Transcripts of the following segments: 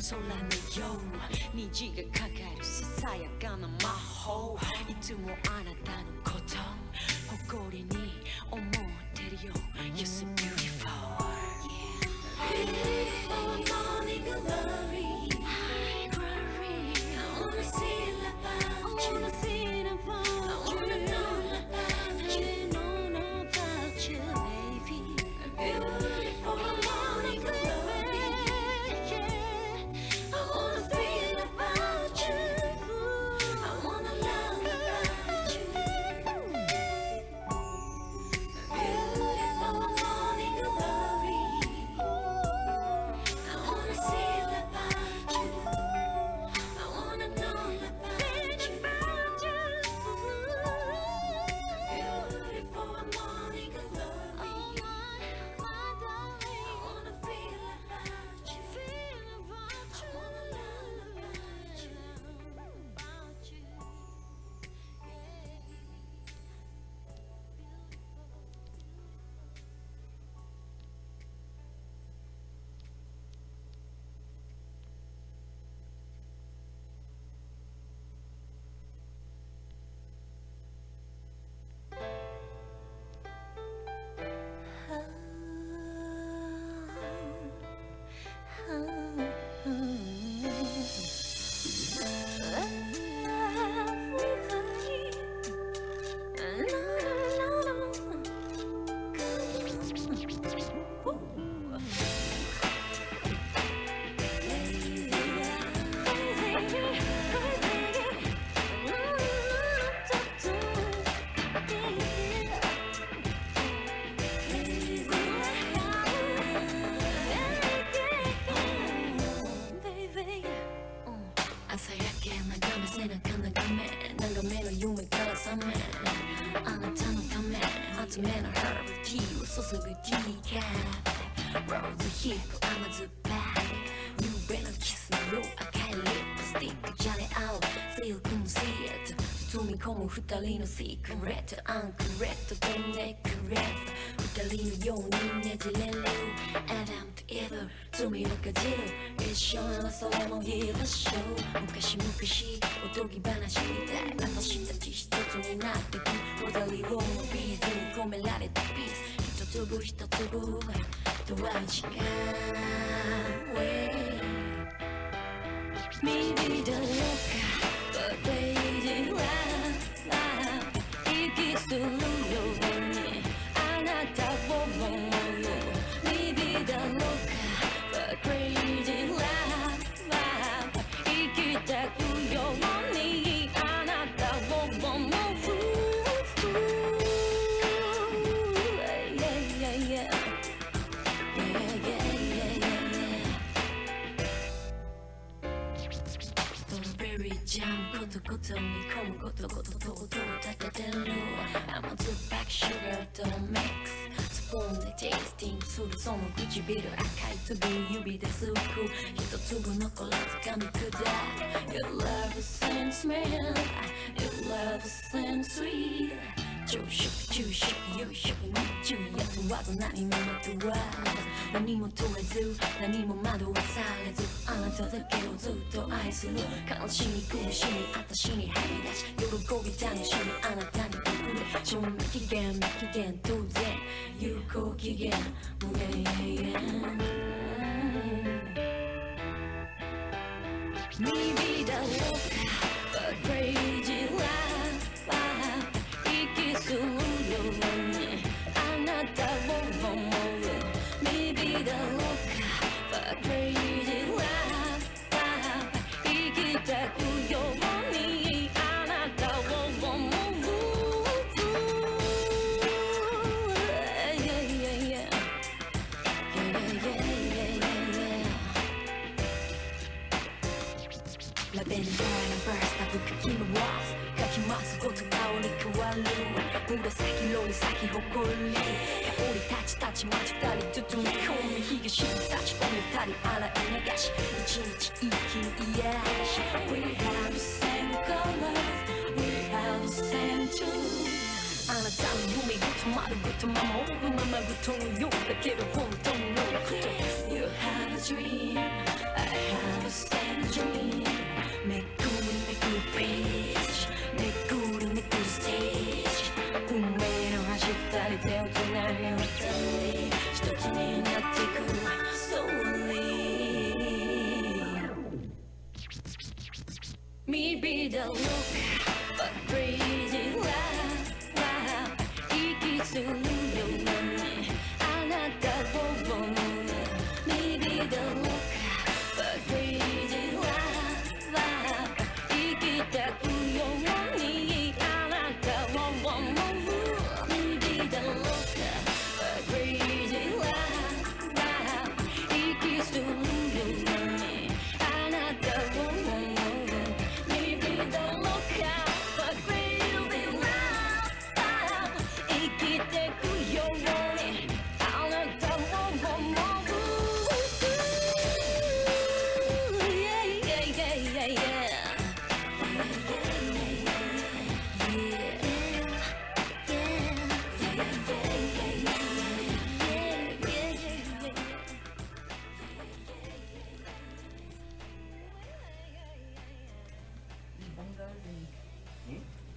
空のよう虹がかかるささやかな魔法いつもあなたのこと誇りに思ってるよ You're so beautiful Beautiful morning glory Glory I wanna see about you I wanna see about you I wanna know about you know about you baby Beautiful morning glory I wanna feel about you I wanna love about you Beautiful morning glory I wanna see about you I wanna know about you Beautiful morning glory I wanna feel about you I wanna love about you朝焼け眺め背中眺めの夢から覚めあなたのため集めのハーブティーを注ぐティーカップローズヒップ甘酸っぱい夕べのキスの赤いリップスティックじゃれ合うシルクのシート包み込む二人のシークレットアンクレットとネックレット二人のようにねじれるアダムとエヴァ罪をかじる一緒ならそれもいいでしょう昔々おとぎ話みたい私たち一つになってくロザリオのビーズに込められたピース一粒一粒とは違う Maybe the loca but crazy love 息するようにあなたを思うよ Maybe the loca but crazy love 生きてくようにあなたを思う Strawberry jam ことこと煮込むことことと音を立ててる甘酸っぱく sugar と mix スプーンでテイスティングするその唇赤い粒指ですく一粒残らず噛み砕く Your love is and smell Your love is and sweet 朝食昼食夕食日中雇わず何もまとわず何も問わず何も惑わされずあなただけをずっと愛する悲しみ苦しみ私に張り出し喜び楽しみあなたに送る賞味期限無期限当然有効期限無限 Maybe the loca but crazy love 息するようにあなたを思う Maybe the loca but crazy love 生きてくようにあなたを思う ラベンダーのバースタブ書き回す書きますこと香り変わる紫色に咲き誇り香り立ち立ち待ち二人包み込み日が沈み立ち込み二人洗い流し一日一気に癒し We have the same colors We have the same truth あなたの夢ごと丸ごと守るままごとのようだけど本当のこと You have a dream I have a Maybe the look, but crazy wow, 息するようにあなたを思う Maybe the look, but crazy wow, 生きてくようにあなたを思う Maybe the look, but crazy wow, 息するようにあなたを思う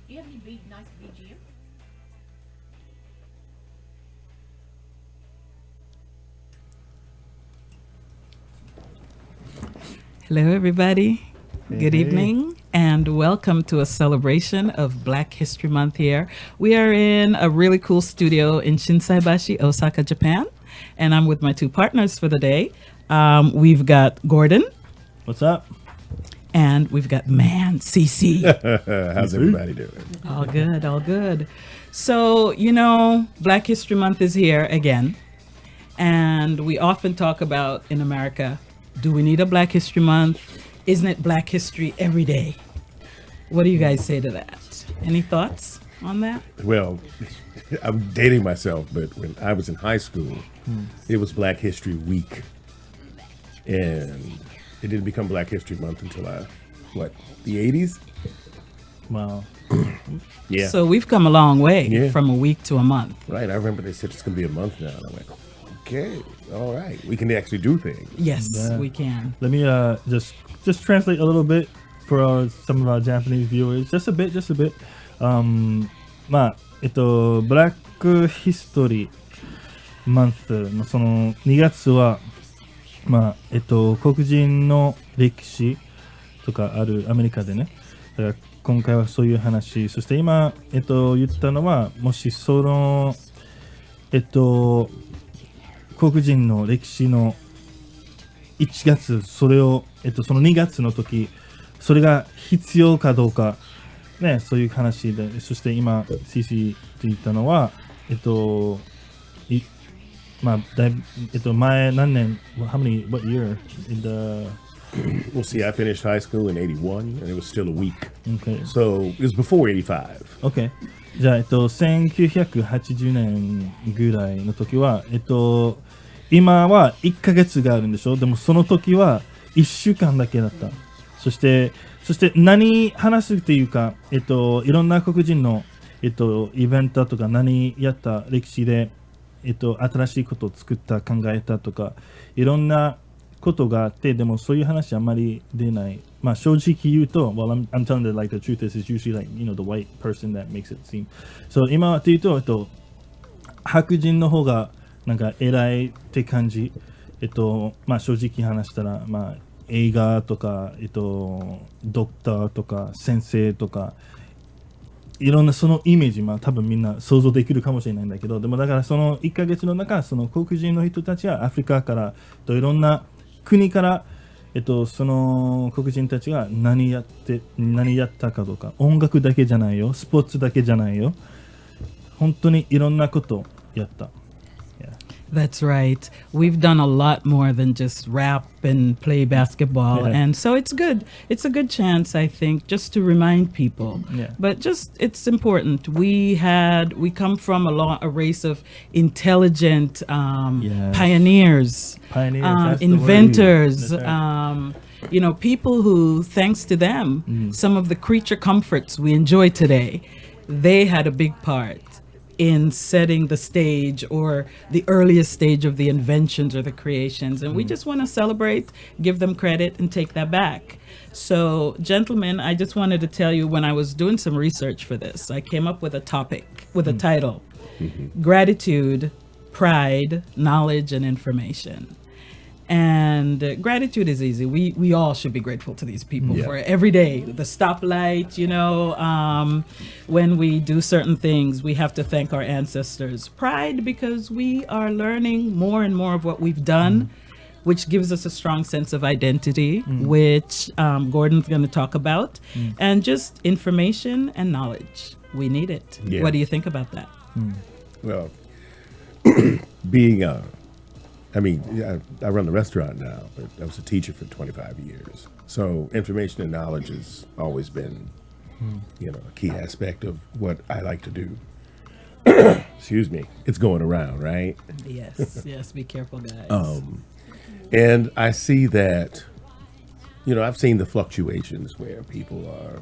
Do you have any big, nice BGM? Hello, everybody. Good evening, and welcome to a celebration of Black History Month here. We are in a really cool studio in Shinsaibashi, Osaka, Japan, and I'm with my two partners for the day. We've got Gordon. What's up? And we've got CC. How's everybody doing? All good, all good. So, you know, Black History Month is here again. And we often talk about in America, do we need a Black History Month? Isn't it Black History every day? What do you guys say to that? Any thoughts on that? Well, I'm dating myself, but when I was in high school, it was Black History Week. And it didn't become Black History Month until the 80s? Wow. Yeah. So we've come a long way from a week to a month. Right. I remember they said it's going to be a month now. And I'm like, okay, all right. We can actually do things. Yes, Yeah. we can. Let me just translate a little bit for some of our Japanese viewers. Just a bit. まあ、ブラックヒストリーマンスのその2月は、まあ、黒人の歴史とかあるアメリカでね。だから今回はそういう話。そして今、言ったのは、もしその、黒人の歴史の1月、それを、その2月の時、それが必要かどうか、ね、そういう話で、そして今、CC と言ったのは、まあ、だいぶ、前何年、what year? Well, see, I finished high school in 81, and it was still a week. Okay. So it was before 85. OK。じゃあ、1980年ぐらいの時は、今は1ヶ月があるんでしょ。でもその時は1週間だけだった。そして何話すっていうか、いろんな黒人の、イベントとか何やった歴史で、新しいことを作った考えたとか、いろんなことがあって、でもそういう話あんまり出ない。まあ正直言うと、well, I'm telling that like the truth is usually like, you know, the white person that makes it seem. So 今っていうと、白人の方がなんか偉いって感じ。まあ正直話したら、まあ映画とか、ドクターとか先生とか、いろんなそのイメージ、まあ多分みんな想像できるかもしれないんだけど、でもだからその1ヶ月の中、その黒人の人たちはアフリカからといろんな国から、その黒人たちが何やったかどうか、音楽だけじゃないよ、スポーツだけじゃないよ、本当にいろんなことやった。That's right. We've done a lot more than just rap and play basketball. Yeah. And so it's good. It's a good chance, I think, just to remind people. Yeah. But just, it's important. We come from a race of intelligent Yes. pioneers, That's the inventors, word. That's right. You know, people who, thanks to them, some of the creature comforts we enjoy today, they had a big part in setting the stage or the earliest stage of the inventions or the creations. And we just want to celebrate, give them credit, and take that back. So, gentlemen, I just wanted to tell you, when I was doing some research for this, I came up with a topic, with a title, Gratitude, Pride, Knowledge, and Information. And gratitude is easy. We all should be grateful to these people Yeah. for every day. The stoplight, when we do certain things, we have to thank our ancestors. Pride, because we are learning more and more of what we've done, which gives us a strong sense of identity, which Gordon's going to talk about. And just information and knowledge. We need it. Yeah. What do you think about that? Well, being I run the restaurant now, but I was a teacher for 25 years. So information and knowledge has always been, a key aspect of what I like to do. Excuse me. It's going around, right? Yes, yes. Be careful, guys. And I see that, I've seen the fluctuations where people are,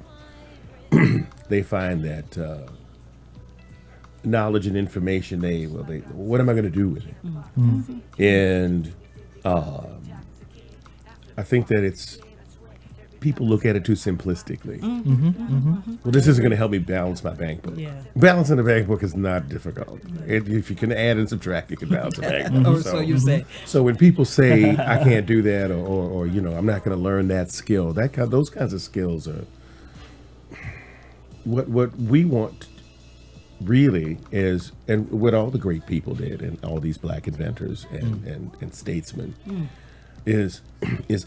they find that knowledge and information, what am I going to do with it? And I think that people look at it too simplistically. Well, this isn't going to help me balance my bank book. Yeah. Balancing the bank book is not difficult. If you can add and subtract, you can balance the bank book. Or so you say. So when people say I can't do that, or I'm not going to learn that skill, those kinds of skills are what we want. Really is, and what all the great people did, and all these black inventors and statesmen, is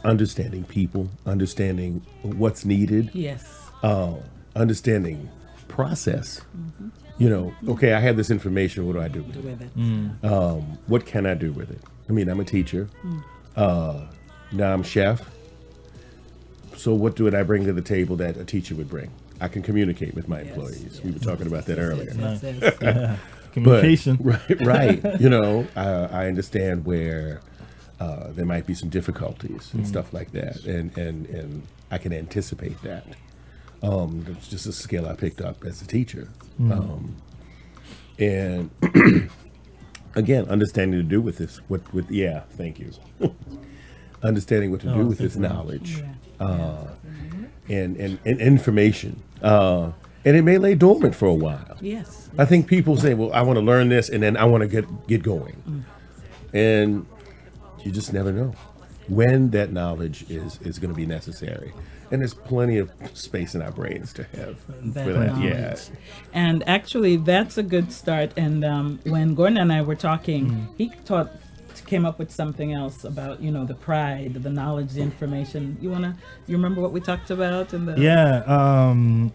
understanding people, understanding what's needed, Yes. understanding process. Okay, I have this information. What do I do with it? With it. What can I do with it? I mean, I'm a teacher. Now I'm chef. So what do I bring to the table that a teacher would bring? I can communicate with my employees. We were talking about that earlier. Yes. Communication. But, right. I understand where there might be some difficulties and stuff like that, and I can anticipate that. It's just a skill I picked up as a teacher, and again, understanding to do with this. Thank you. Understanding what to do with this knowledge. And information. And it may lay dormant for a while. Yes. I think people say, well, I want to learn this and then I want to get going. And you just never know when that knowledge is going to be necessary. And there's plenty of space in our brains to have for that. knowledge. Yeah. And actually, that's a good start. And when Gordon and I were talking, he came up with something else about the pride, the knowledge, the information. You remember what we talked about and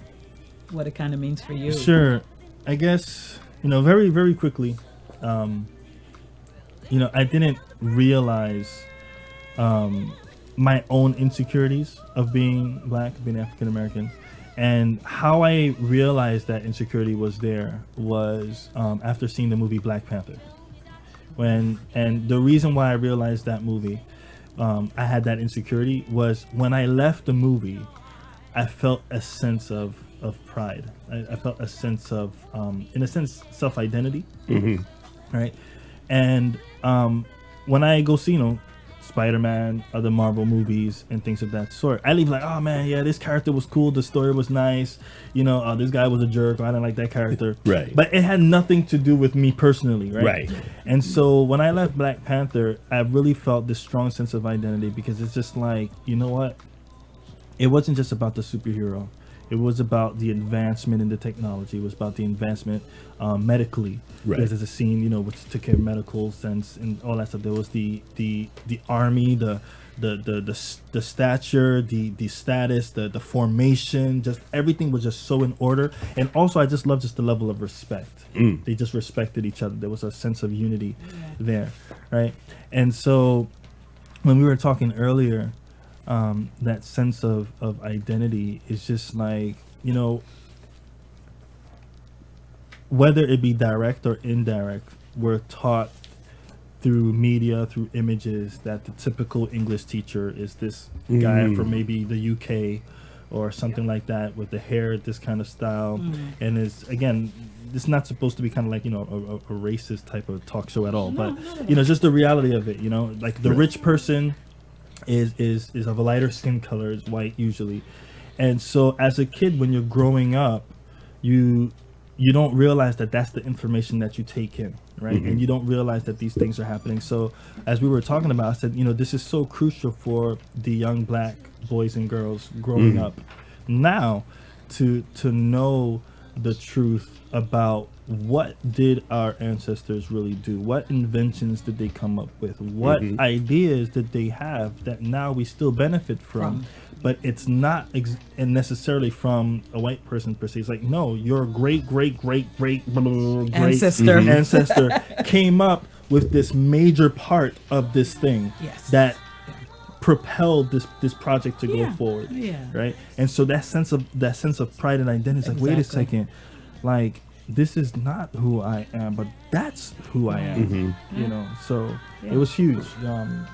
what it kind of means for you? Sure. I guess very, very quickly, I didn't realize my own insecurities of being black, being African American, and how I realized that insecurity was there was after seeing the movie Black Panther. And the reason why I realized that movie, I had that insecurity, was when I left the movie, I felt a sense of pride. I felt a sense of, in a sense, self-identity. Right? And when I go see, Spider-Man, other Marvel movies, and things of that sort, I leave like, oh man, yeah, this character was cool, the story was nice, this guy was a jerk, I didn't like that character. Right. But it had nothing to do with me personally, right? Right. And so when I left Black Panther, I really felt this strong sense of identity, because it's just like, you know what? It wasn't just about the superhero. It was about the advancement in the technology. It was about the advancement medically. Right. There's a scene, which took care of medical sense and all that stuff. There was the army, the stature, the status, the formation. Just everything was just so in order. And also, I just loved just the level of respect. They just respected each other. There was a sense of unity there, right? And so, when we were talking earlier, that sense of identity is just like, whether it be direct or indirect, we're taught through media, through images, that the typical English teacher is this guy from maybe the UK or something like that, with the hair, this kind of style. And it's not supposed to be kind of like, a racist type of talk show at all. But, just the reality of it, like the rich person is of a lighter skin color, is white usually. And so as a kid, when you're growing up, you you don't realize that that's the information that you take in, right? And you don't realize that these things are happening. So as we were talking about, I said, this is so crucial for the young black boys and girls growing up now to know the truth about what did our ancestors really do? What inventions did they come up with? What ideas did they have that now we still benefit from? But it's not necessarily from a white person per se. It's like, no, your great ancestor came up with this major part of this thing that propelled this project to go forward, right? And so that sense of pride and identity is like, wait a second, like, this is not who I am, but that's who I am. So it was huge,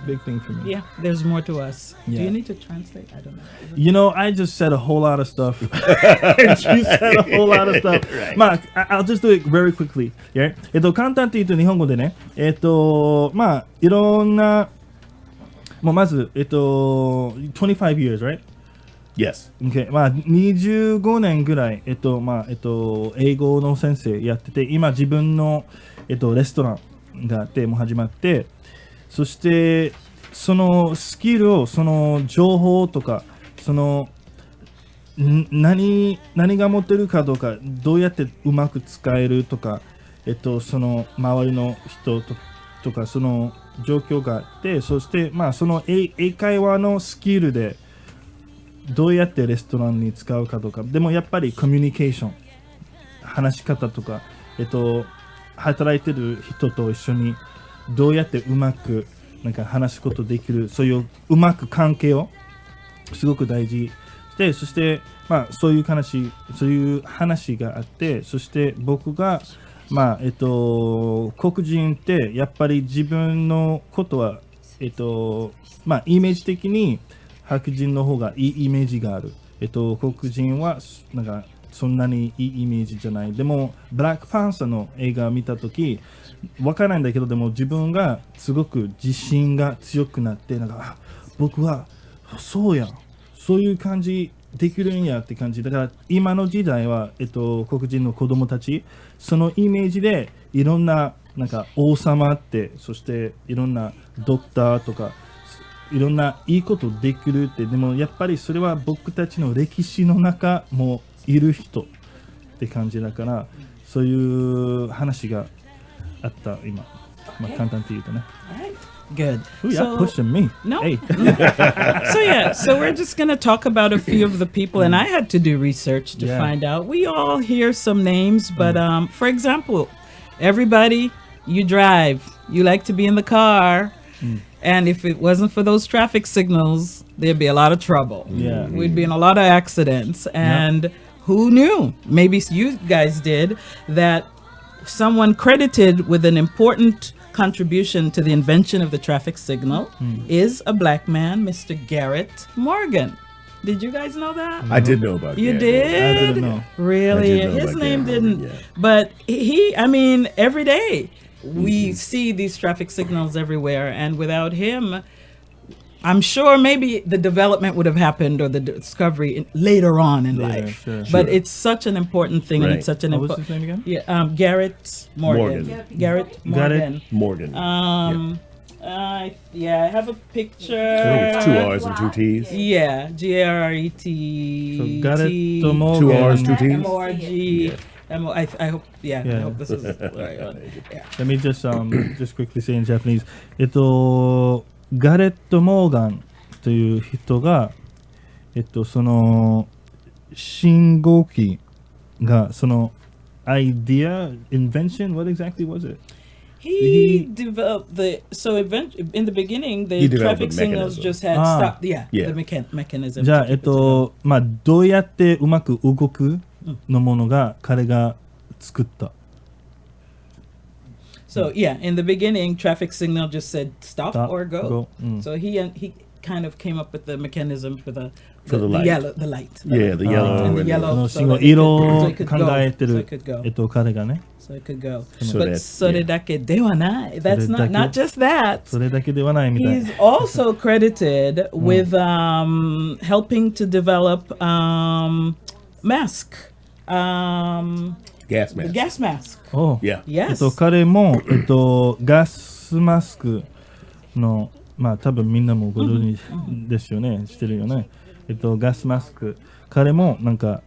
big thing for me. Yeah, there's more to us. Yeah. Do you need to translate? I don't know. I just said a whole lot of stuff. And you said a whole lot of stuff. I'll just do it very quickly. Yeah. 簡単って言うと日本語でね、いろんな、もうまず、25 years, right? Yes. Okay. 25年ぐらい、英語の先生やってて、今自分の、レストランがあって、もう始まって、そして、そのスキルを、その情報とか、その、何が持ってるかとか、どうやってうまく使えるとか、その周りの人とか、その状況があって、そして、その英会話のスキルで、どうやってレストランに使うかとか、でもやっぱりコミュニケーション、話し方とか、働いてる人と一緒にどうやってうまく話すことできる、そういううまく関係をすごく大事で、そしてそういう話があって、そして僕が黒人ってやっぱり自分のことはイメージ的に白人の方がいいイメージがある。黒人はそんなにいいイメージじゃない。でもブラックパンサーの映画を見たとき、わからないんだけど、でも自分がすごく自信が強くなって、僕はそうや、そういう感じできるんやって感じ。だから今の時代は黒人の子供たち、そのイメージでいろんな王様って、そしていろんなドクターとか。いろんないいことできるって、でもやっぱりそれは僕たちの歴史の中もいる人って感じだから、そういう話があった今、簡単って言うとね。Good. Ooh, you're pushing me. No. Hey. So we're just going to talk about a few of the people, and I had to do research to find out. We all hear some names, but for example, everybody, you drive, you like to be in the car. And if it wasn't for those traffic signals, there'd be a lot of trouble. Yeah. We'd be in a lot of accidents. And who knew? Maybe you guys did, that someone credited with an important contribution to the invention of the traffic signal is a black man, Mr. Garrett Morgan. Did you guys know that? I did know about You Garrett. did? I didn't know. Really? I did know His about name Garrett didn't. Morgan, yeah. But every day we see these traffic signals everywhere, and without him, I'm sure maybe the development would have happened or the discovery later on in life. Sure. But it's such an important thing, and it's such an What was important. his name again? Yeah, Garrett Morgan. Morgan. Garrett Morgan. Morgan. I have a picture. It's 2 R's and 2 T's. Yeah, Garrett. So Garrett Morgan. 2 R's, 2 T's. M-O-R-G. I hope. I hope this is the right one. Yeah. Let me just quickly say in Japanese. ガレット・モーガンという人が、その信号機がそのidea, invention, what exactly was it? He developed in the beginning, the developed traffic a signals mechanism. just had stop. Yeah. Yeah. The mechanism. じゃあ、 to keep it together. どうやってうまく動くのものが彼が作った。So in the beginning, traffic signal just said stop or go. Mm. So he kind of came up with the mechanism for the light. the light. Yeah, the yellow. And the and yellow. 信号色を so it could go. 考えて So る it could go. 彼がね。 So it could go. So But that- それだけではない. That's それだけ not just that. それだけではないみたい。 He's also credited with helping to develop mask. gas The mask. gas mask. お Yeah. Yes. 彼も、ガスマスクの、まあ多分みんなもご存知ですよね、してるよね。ガスマスク、彼もなんか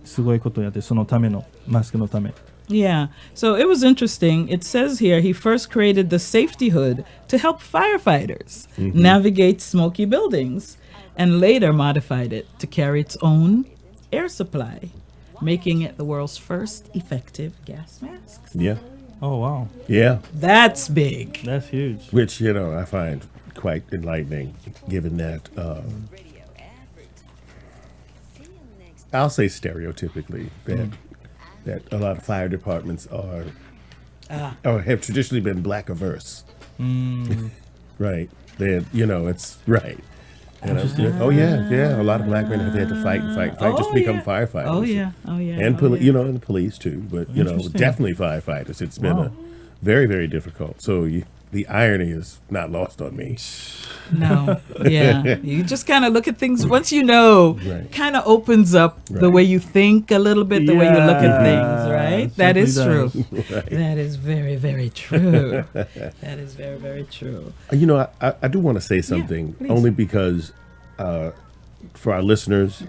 すごいことやって、そのための、マスクのため。Yeah. So it was interesting. It says here he first created the safety hood to help firefighters navigate smoky buildings and later modified it to carry its own air supply, making it the world's first effective gas masks. Yeah. Oh, wow. Yeah. That's big. That's huge. Which, you know, I find quite enlightening, given that I'll say stereotypically that a lot of fire departments are or have traditionally been black averse. Right. They, you know, it's right. And oh yeah, a lot of black men have had to fight just to become firefighters. Oh yeah. And oh, yeah. you know, and the police too, but you know, Interesting. definitely firefighters. It's been a very, very difficult. So the irony is not lost on me. No. Yeah. You just kind of look at things once you know, Right. kind of opens up the Right. way you think a little bit, the way you look at things, right? That is true. Simply Right. That is very, very true. That is very, very true. You know, I do want to say something please. only because for our listeners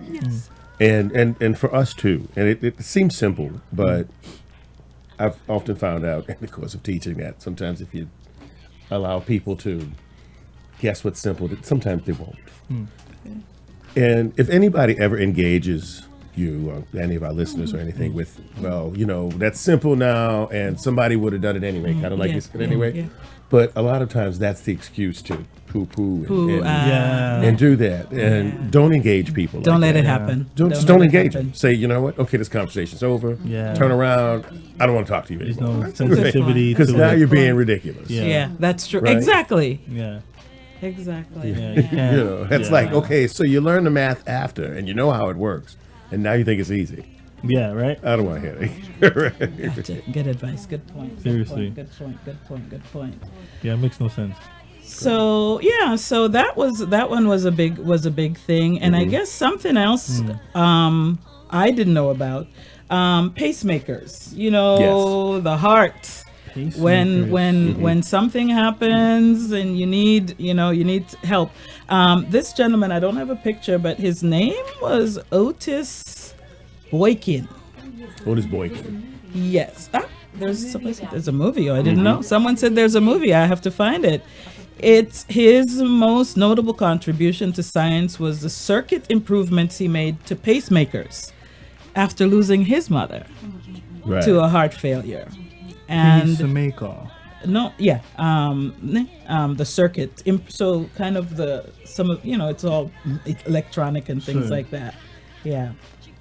and for us too, and it seems simple, but I've often found out in the course of teaching that sometimes if you allow people to guess what's simple, that sometimes they won't. And if anybody ever engages you or any of our listeners or anything with, well, you know, that's simple now and somebody would have done it anyway, kind of like Yeah, you said anyway. yeah. But a lot of times that's the excuse to poo-poo and, Yeah. and do that. And don't engage people. Don't like let it that. happen. Just let don't it engage happen. them. Say, you know what? Okay, this conversation's over. Yeah. Turn around. I don't want to talk to you There's anymore. no sensitivity Because to now it. you're being ridiculous. Yeah. Yeah, that's true. Right. Exactly. Yeah. Exactly. Yeah, you can't. You know, it's yeah. like, okay, so you learn the math after and you know how it works. And now you think it's easy. Yeah, right? I don't want to hear it. Gotcha. Good advice. Good point. Seriously. Good point. Good point. Good point. Yeah, it makes no sense. So yeah, so that one was a big thing, and I guess something else I didn't know about pacemakers. You know, the heart. When something happens and you need help. This gentleman, I don't have a picture, but his name was Otis Boykin. Otis Boykin. Yes. There's a movie. Oh, I didn't know. Someone said there's a movie. I have to find it. It's his most notable contribution to science was the circuit improvements he made to pacemakers after losing his mother Right. to a heart failure. And Peacemaker. the circuit. So kind of it's all electronic and things Sure. like that. Yeah.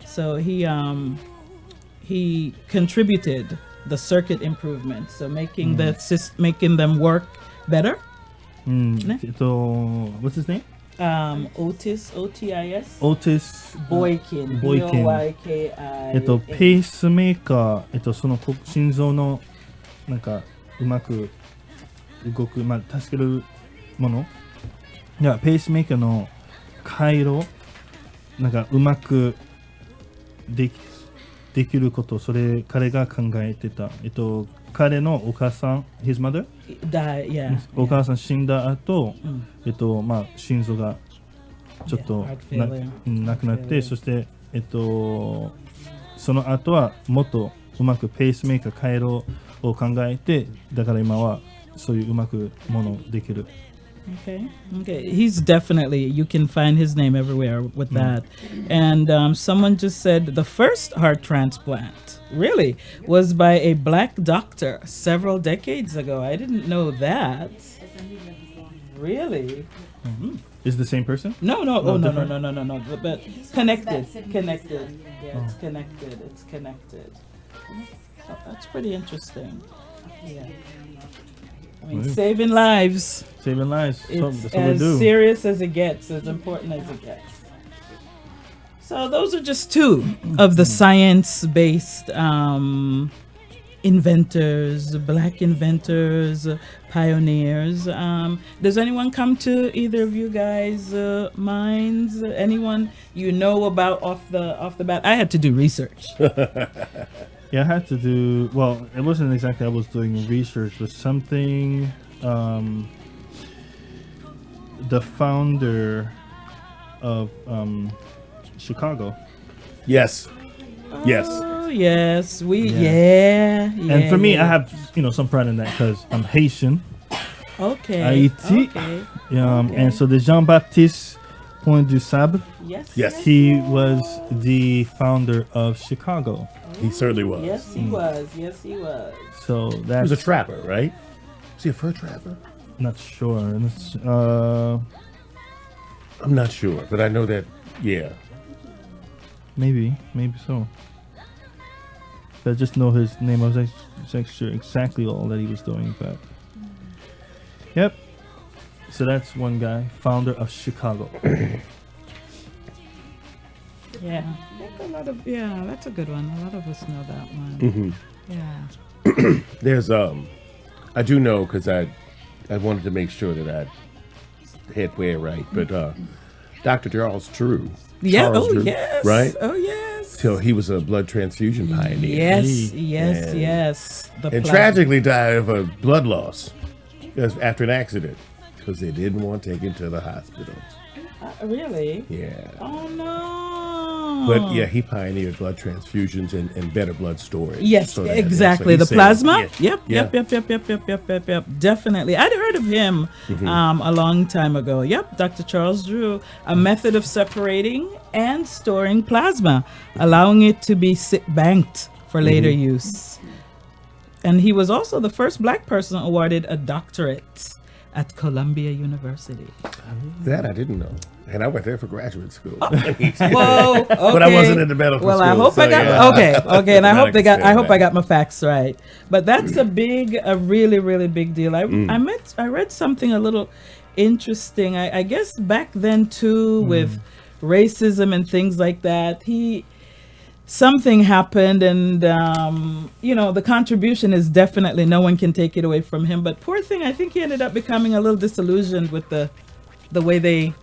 So he contributed the circuit improvements, so making making them work better. What's his name? Otis, O-T-I-S. Otis Boykin. Boykin. B-O-Y-K-I-N. ペースメーカー、その心臓のなんかうまく動く、まあ助けるもの。いや、ペースメーカーの回路なんかうまくできること、それ彼が考えてた。彼のお母さん、his mother? Yeah. お母さん死んだ後、まあ心臓がちょっと Yeah, heart failure. なくなって、そしてその後はもっとうまくペースメーカー回路を考えて、だから今はそういううまくものできる。Okay. He's definitely, you can find his name everywhere with that. And someone just said the first heart transplant really was by a black doctor several decades ago. I didn't know that. Really? Is it the same person? No. different? No. But connected. Yeah, it's connected. It's connected. So that's pretty interesting. Yeah. I mean, saving lives. Saving lives. It's That's what we as do. serious as it gets, as important as it gets. So those are just two of the science-based inventors, black inventors, pioneers. Does anyone come to either of you guys' minds? Anyone you know about off the bat? I had to do research. Yeah, I had to do. Well, it wasn't exactly I was doing research, but something. The founder of Chicago. Yes. Yes. Oh, yes. And for me, I have some pride in that because I'm Haitian. Okay. Haiti. Okay. And so the Jean-Baptiste Point du Sable, Yes. Yes. he was the founder of Chicago. He certainly was. Yes, he was. Yes, he was. So He that's was a trapper, right? Was he a fur trapper? not sure. I'm not sure, but I know that, yeah. Maybe so. But I just know his name. I was actually sure exactly all that he was doing, but yep. So that's one guy, founder of Chicago. Yeah. That's a good one. A lot of us know that one. Mm-hmm. Yeah. There's, I do know because I wanted to make sure that I had way right, but Dr. Charles Drew. Yeah. Charles Oh, Drew, yes. Right? Oh, yes. So he was a blood transfusion pioneer. Yes. And- Yes. The And plasma. tragically died of a blood loss after an accident because they didn't want to take him to the hospital. Really? Yeah. Oh, no. But yeah, he pioneered blood transfusions and better blood storage. Yes, So that- exactly. so The he saved- plasma. yeah, Yep. Definitely. I'd heard of him a long time ago. Yep, Dr. Charles Drew, a method of separating and storing plasma, allowing it to be banked for later use. And he was also the first black person awarded a doctorate at Columbia University. That I didn't know. And I went there for graduate school. Whoa, okay. But I wasn't in the medical Well, school. I hope so I got yeah. okay, and I hope they got. I hope I got. got my facts right. But that's a really, really big deal. I read something a little interesting. I guess back then too, with racism and things like that, something happened, and the contribution is definitely no one can take it away from him. But poor thing, I think he ended up becoming a little disillusioned with the way they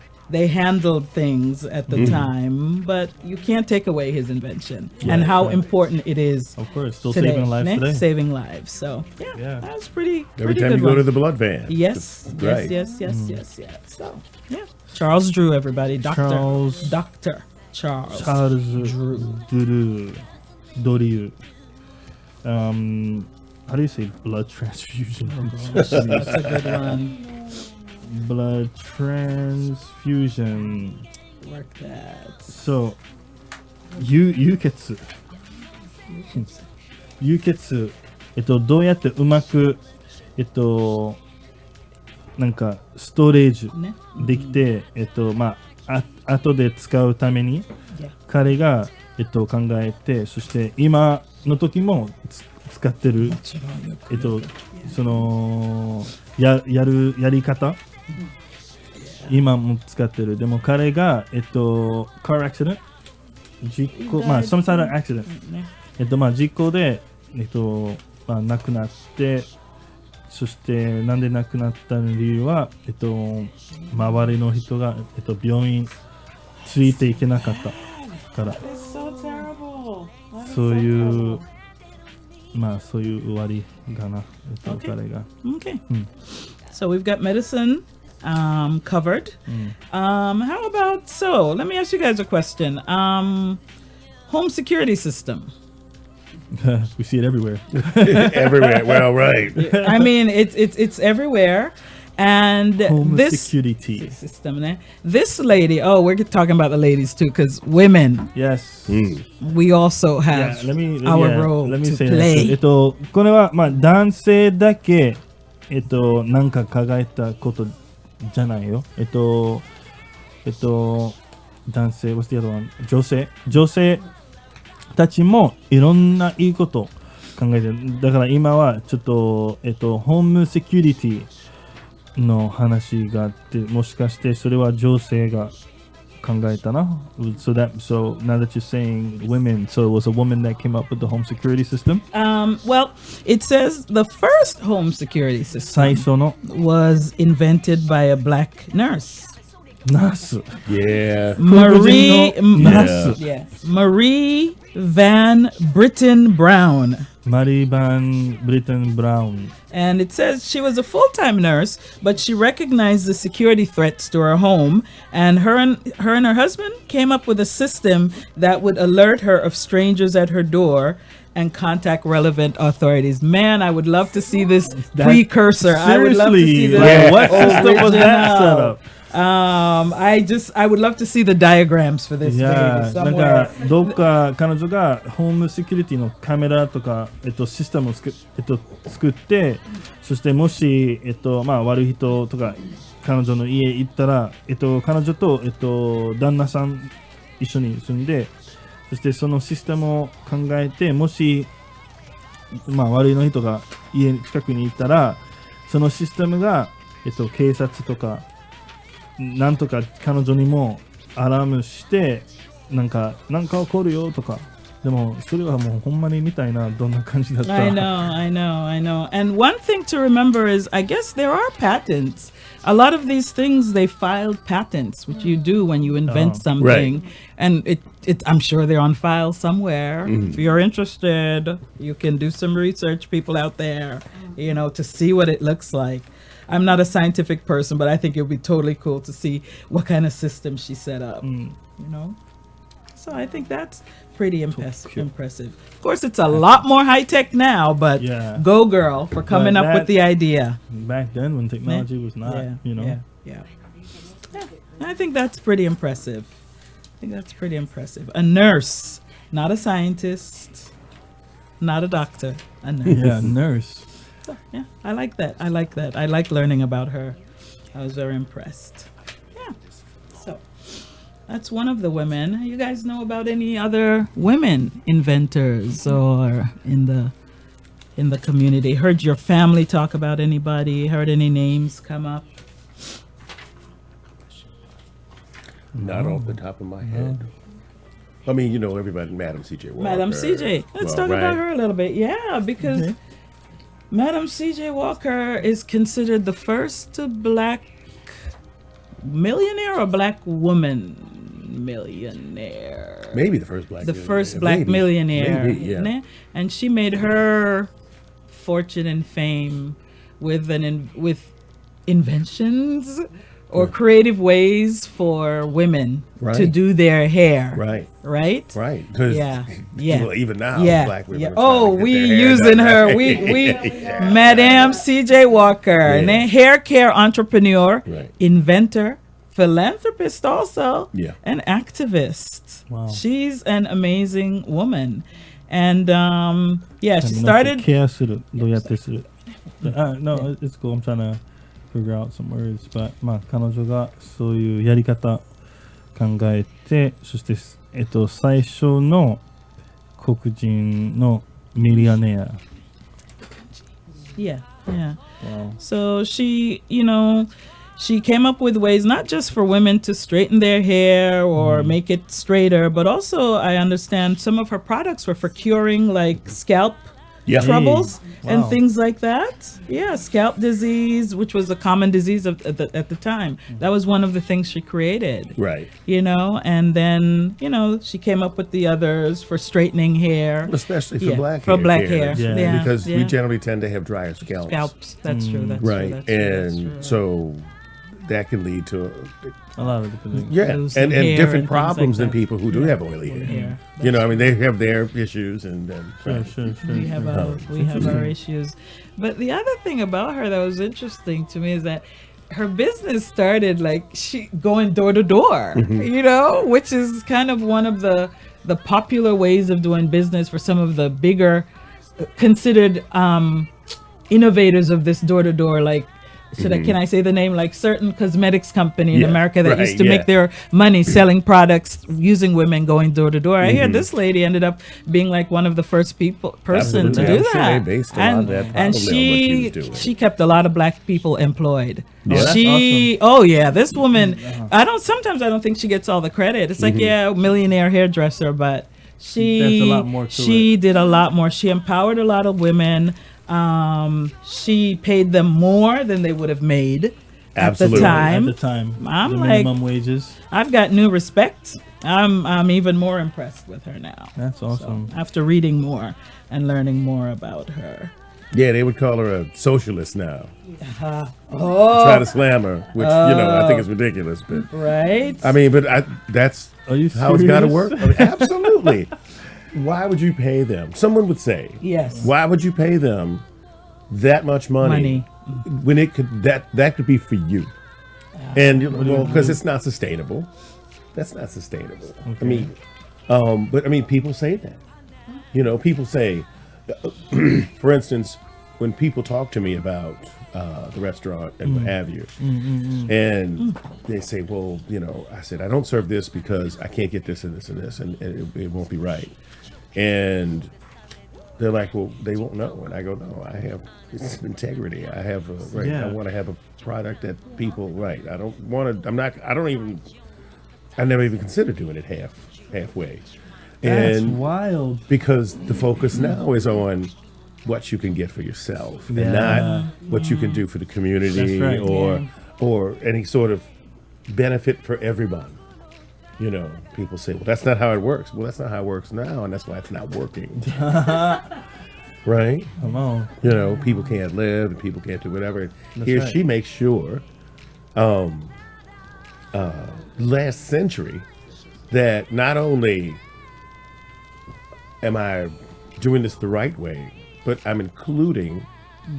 handled things at the time. But you can't take away his invention and how important it is. Of course, still today, saving lives today. Saving lives. So Yeah. that was pretty. Every pretty time good you go one. to the blood van. Yes, It's great. yes. So yeah, Charles Drew, everybody, Doctor Charles Charles Drew. Drew. How do you say blood transfusion? That's a good one. Blood transfusion. Work that. So, 輸血。どうやってうまく、なんかストレージね。できて、後で使うために Yeah. 彼が、考えて、そして今の時も使ってる、そのやり方、今も使ってる。でも彼が、car accident 事故、some sort of accident ね。事故で、亡くなって、そしてなんで亡くなった理由は、周りの人が、病院ついていけなかったから、 It's so terrible. そういうそういう終わりがな、Okay. 彼が。 Okay. So we've got medicine covered. How about let me ask you guys a question. Home security system. We see it everywhere. Everywhere. Well, right. I mean, it's everywhere. And Home this security. system, this lady. Oh, we're talking about the ladies too, because women, Yes. we also have Yeah, let me role let me to say play. that. これは男性だけなんか考えたことじゃないよ。男性、what's the other one? 女性たちもいろんないいこと考えてる。だから今はちょっとホームセキュリティの話があって、もしかしてそれは女性が考えたな。So now that you're saying women, so it was a woman that came up with the home security system? Well, it says the first home security system 最初の was invented by a black nurse. ナース。 Yeah. Marie, 黒人のナース。 yeah, Marie Van Britten Brown. マリー・バン・ブリテン・ブラウン。 And it says she was a full-time nurse, but she recognized the security threats to her home, and her and her husband came up with a system that would alert her of strangers at her door and contact relevant authorities. Man, I would love to see this precursor. I would love to see Seriously, the what system was that set up? I would love to see the diagrams for this い baby やーなん somewhere. かどっか彼女がホームセキュリティのカメラとか、システムを作って、そしてもし、悪い人とか彼女の家行ったら、彼女と、旦那さん一緒に住んで、そしてそのシステムを考えて、もし、悪いの人が家近くにいたら、そのシステムが、警察とかなんとか彼女にもアラームしてなんか起こるよとか。でもそれはもうほんまにみたいなどんな感じだった。 I know. And one thing to remember is, I guess there are patents. A lot of these things, they filed patents, which you do when you invent something. Right. And I'm sure they're on file somewhere. If you're interested, you can do some research, people out there, to see what it looks like. I'm not a scientific person, but I think it would be totally cool to see what kind of system she set up, So I think that's pretty impressive. Of course, it's a lot more high-tech now, but Yeah. go girl for coming But up with the idea. Back then when technology was not, Yeah. I think that's pretty impressive. A nurse, not a scientist, not a doctor, a nurse. Yeah, nurse. Yeah, I like that. I like learning about her. I was very impressed. Yeah. So that's one of the women. You guys know about any other women inventors or in the community? Heard your family talk about anybody? Heard any names come up? Not off the top of my head. I mean, everybody, Madam C.J. Walker. Madam C.J. Let's talk about her a little bit. Yeah, because Madam C.J. Walker is considered the first black millionaire or black woman millionaire. Maybe the first black The millionaire. first black Maybe. millionaire. Maybe, yeah. né? And she made her fortune and fame with inventions or creative ways for women to Right. do their hair. Right. Right? Right. 'Cause, Yeah. well, even now, Yeah. black women Yeah. are trying Oh, to get we their hair using done, her. right? We Madame C.J. Walker, Yeah. né? Hair care entrepreneur, Right. inventor, philanthropist also, Yeah. an activist. Wow. She's an amazing woman. And she 髪の毛 started ケアする。どうやってする。No, it's cool. I'm trying to figure out some words. But 彼女がそういうやり方考えて、そして最初の黒人のミリアネア。Yeah. Wow. So she came up with ways not just for women to straighten their hair or make it straighter, but also I understand some of her products were for curing like scalp Yeah. troubles and Wow. things like that. Yeah, scalp disease, which was a common disease at the time. That was one of the things she created. Right. And then, she came up with the others for straightening hair. Especially for Yeah, black for hair. black care. hair. Yeah. Yeah, Because we yeah. generally tend to have drier scalps. Scalps. That's true. That's Right. true. That's true, that's And true. so that can lead to A lot of different things. yeah, Losing and hair different and things like problems than that. people who do have oily hair. Hair. I mean, they have their issues and Sure. We have our issues. But the other thing about her that was interesting to me is that her business started like she going door to door, which is kind of one of the popular ways of doing business for some of the bigger considered innovators of this door to door, like can I say the name, like certain cosmetics company in Yeah, America that right, used to yeah. make their money selling products using women going door to door. I hear this lady ended up being like one of the first person to Absolutely. do I'm sure that. they based a lot of that and probably on what she was doing. she kept a lot of black people employed. Yeah. That's This woman, sometimes I don't think she gets all the credit. It's like, millionaire hairdresser, but There's a lot more to she did a lot more. She empowered a lot of women. She paid them more than they would have made. Absolutely. time. At the time, I'm the like- minimum wages. I've got new respect. I'm even more impressed with her now. That's awesome. After reading more and learning more about her. Yeah, they would call her a socialist now. Oh, Try to slam her, which I think is ridiculous. But right? I mean, that's Are you how it's got to serious? work. I mean, absolutely. Why would you pay them? Someone would say, Yes. Why would you pay them that much money when it could that could be for you? And because it's not sustainable. That's not sustainable. I mean, but I mean, people say that. People say, for instance, when people talk to me about the restaurant and what have you, and they say, well, I said, I don't serve this because I can't get this and this and this, and it won't be right. And they're like, well, they won't know. And I go, no, I have it's integrity. I have right. Yeah. I want to have a product that people right. I don't want to. I never even considered doing it halfway. That's And wild. because the focus now is on what you can get for yourself and not what you can do for the community That's right. or any sort of benefit for everyone. People say, well, that's not how it works. Well, that's not how it works now, and that's why it's not working. Right? Come on. People can't live and people can't do whatever. That's Here right. she makes sure last century that not only am I doing this the right way, but I'm including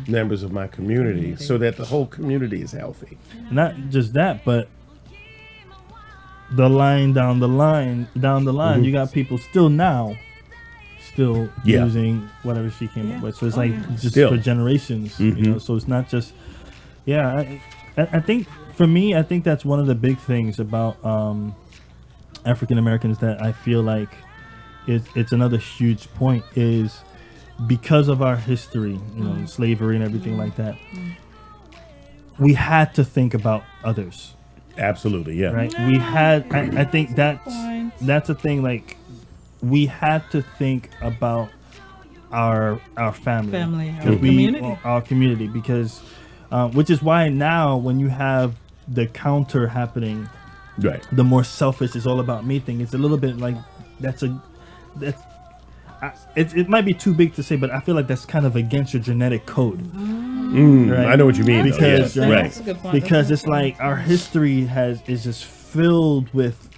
members of my community so that the whole community is healthy. Not just that, but the line down the line, you got people still Yeah. using whatever she came up with. So it's just Still. for generations, so it's not just, I think for me, I think that's one of the big things about African Americans that I feel like it's another huge point is because of our history, slavery and everything like that, we had to think about others. Absolutely, yeah. Right. We had. I think that's a thing. Like we had to think about our family, our community. our community, because which is why now when you have the counter happening, Right. the more selfish it's all about me thing. It's a little bit like it might be too big to say, but I feel like that's kind of against your genetic code. Right? I know what you mean. though, Because yes, right. That's a good point. Because it's like our history is just filled with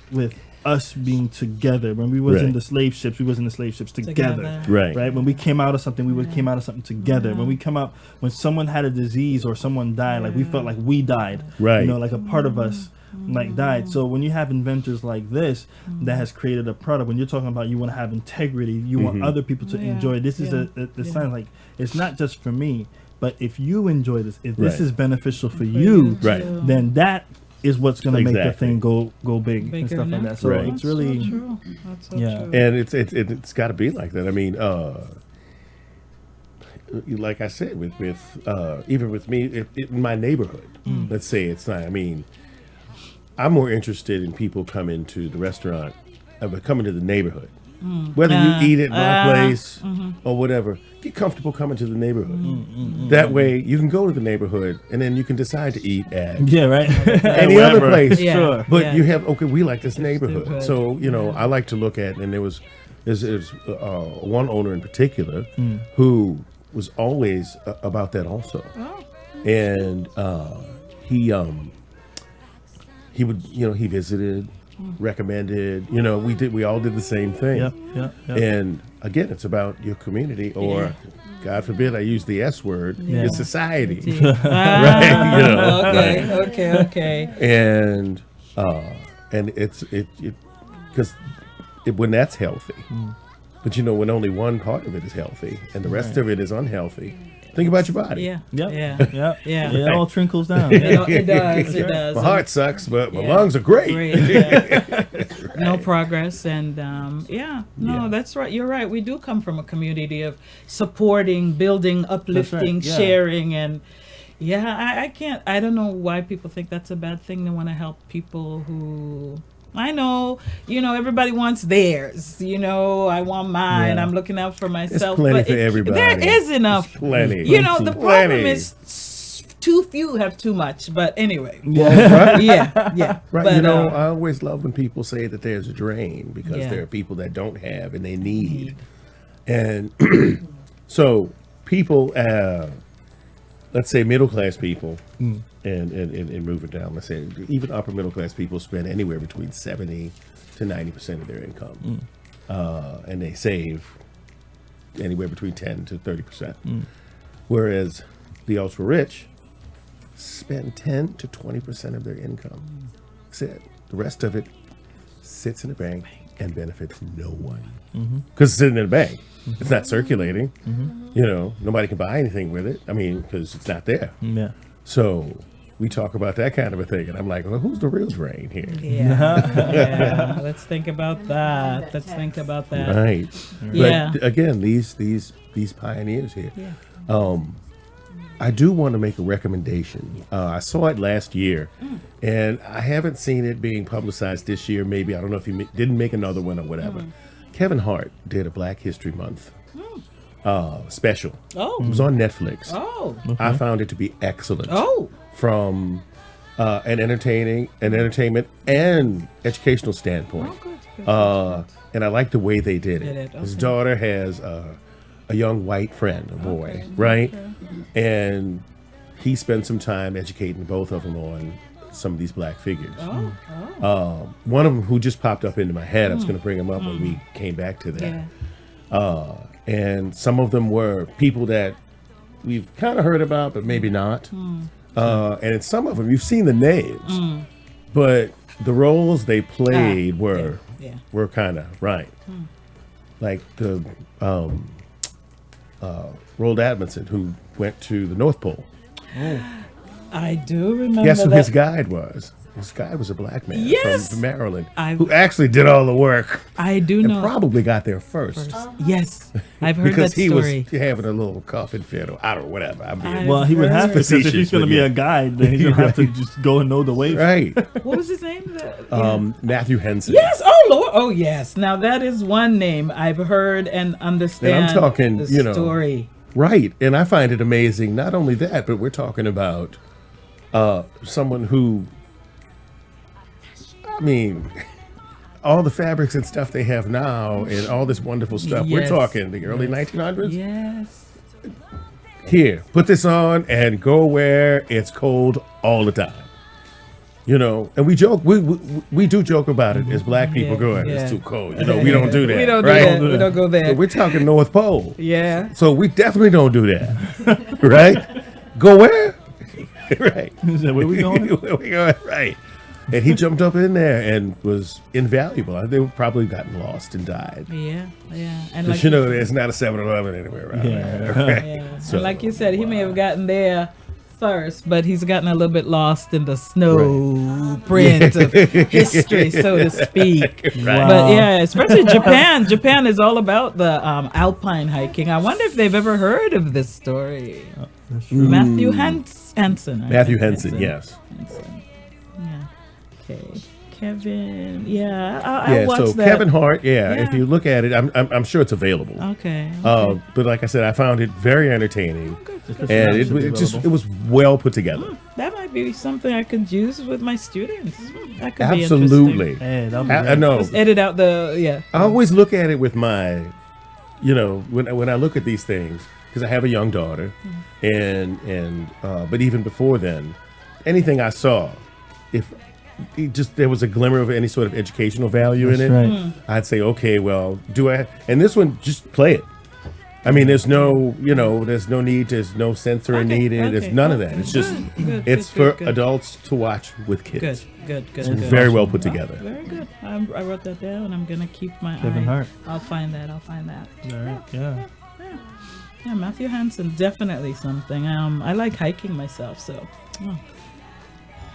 us being together. When we was in Right. the slave ships, we was in the slave ships together. Right. Right. When we came out of something, came out of something together. When someone had a disease or someone died, like we felt like we died. Right. Like a part of us like died. So when you have inventors like this that has created a product, when you're talking about you want to have integrity, you want other people to enjoy. This is a sign like it's not just for me, but if you enjoy this, if this Right. is beneficial for you, Right. then that is what's going to make the Exactly. thing go big and Bigger stuff like now. that. So Right. it's really True. That's so Yeah. true. And it's got to be like that. I mean, like I said, with even with me in my neighborhood, let's say it's not. I mean, I'm more interested in people coming to the restaurant, but coming to the neighborhood. Whether you eat at my place or whatever, get comfortable coming to the neighborhood. That way, you can go to the neighborhood and then you can decide to eat at right. any other Wherever. place. Yeah. Sure. But Yeah. you have we like this neighborhood, neighborhood. so I like to look at, and there's one owner in particular who was always about that also, and he would he visited, recommended, we all did the same thing. Yep. And again, it's about your community, or God forbid I use the S word, your society. Okay. And it's because when that's healthy, but when only one part of it is healthy and the rest of it is unhealthy, think about your body. Yeah. Yep. Yeah. It all trickles down. It does. It does. My heart sucks, but my Yeah. lungs are great. Great. Yeah. No Right. progress, and Yeah. that's right. You're right. We do come from a community of supporting, building, uplifting, yeah. sharing, and I can't. I don't know why people think that's a bad thing. They want to help people who. I know, everybody wants theirs. I want mine. Yeah. I'm looking out for There's myself. plenty but for everybody. There is enough. Plenty. The problem Plenty. is too few have too much. But anyway, Right? yeah. Right. But, You know, I always love when people say that there's a drain because Yeah. there are people that don't have and they need. And so people, let's say middle class people, and move it down, let's say even upper middle class people spend anywhere between 70 to 90% of their income. And they save anywhere between 10 to 30%. Whereas the ultra rich spend 10 to 20% of their income. That's it. The rest of it sits in the bank and benefits no one. Because it's sitting in the bank. It's not circulating. You know, nobody can buy anything with it. I mean, because it's not there. Yeah. So we talk about that kind of a thing. And I'm like, well, who's the real drain here? yeah. Let's think about that. Let's think about that. Right. Yeah. But again, these pioneers here. I do want to make a recommendation. I saw it last year, and I haven't seen it being publicized this year. Maybe, I don't know if he didn't make another one or whatever. Kevin Hart did a Black History Month special. Oh. It was on Netflix. Oh. I found it to be excellent. Oh. From an entertainment and educational standpoint. And I like the way they did it. His daughter has a young white friend, a boy, right? And he spent some time educating both of them on some of these Black figures. One of them who just popped up into my head, I was going to bring him up when we came back to that. And some of them were people that we've kind of heard about, but maybe not. And in some of them, you've seen the names, but the roles they played were kind of right. Like the Roald Amundsen, who went to the North Pole. I do remember. Guess who that. his guide was? His guide was a Black man Yes! from Maryland I've- who actually did all the work I do and know. probably got there first. Yes, I've heard Because that he story. was having a little coughing fit, or I don't know, whatever. I mean, Well, he would have to, because if Facetious, he's going to but be yeah. a guide, then he's going to have to just go and know the way. right. What was his name? Yeah. Matthew Henson. Yes. Oh Lord. Oh yes. Now that is one name I've heard and understand. And I'm talking, the you know, story. Right. And I find it amazing. Not only that, but we're talking about someone who, I mean, all the fabrics and stuff they have now and all this wonderful stuff. We're Yes. talking the early 1900s. Yes. Here, put this on and go where it's cold all the time. You know, and we joke, we do joke about it as Black people going, it's too cold. You know, we don't do that. We don't right? do that. We don't go there. But we're talking North Pole. Yeah. So we definitely don't do that. Right? Go where? Right. Is that where we going? Where we going? Right. And he jumped up in there and was invaluable. They would probably gotten lost and died. Yeah. And Because, you know, there's not a 7-Eleven anywhere around there. Right? yeah. So- And like you said, he may have gotten there first, but he's gotten a little bit lost in the snow print of history, so to speak. Right. But yeah, especially Japan. Japan is all about the alpine hiking. I wonder if they've ever heard of this story. Matthew Henson. right? Matthew Henson, yes. Henson. Yeah. Okay. Kevin. Yeah. I'll Yeah, watch so that. Kevin Hart, if Yeah. you look at it, I'm sure it's available. Okay. But like I said, I found it very entertaining. And it was well put together. That might be something I could use with my students. That could Absolutely. be Hey, that'll be I great. know. interesting. Edit out the I always look at it with my, you know, when I look at these things, because I have a young daughter, and but even before then, anything I saw, if there was a glimmer of any sort of educational value in it, Right. I'd say, okay, well, do I? And this one, just play it. I mean, there's no, you know, there's no need, there's no censoring needed, there's none of that. It's just, it's for adults to watch with kids. Good. Very well put together. Very good. I wrote that down. I'm gonna keep my Kevin eye. Hart. I'll find that. All right. Yeah. Yeah, Matthew Henson, definitely something. I like hiking myself, so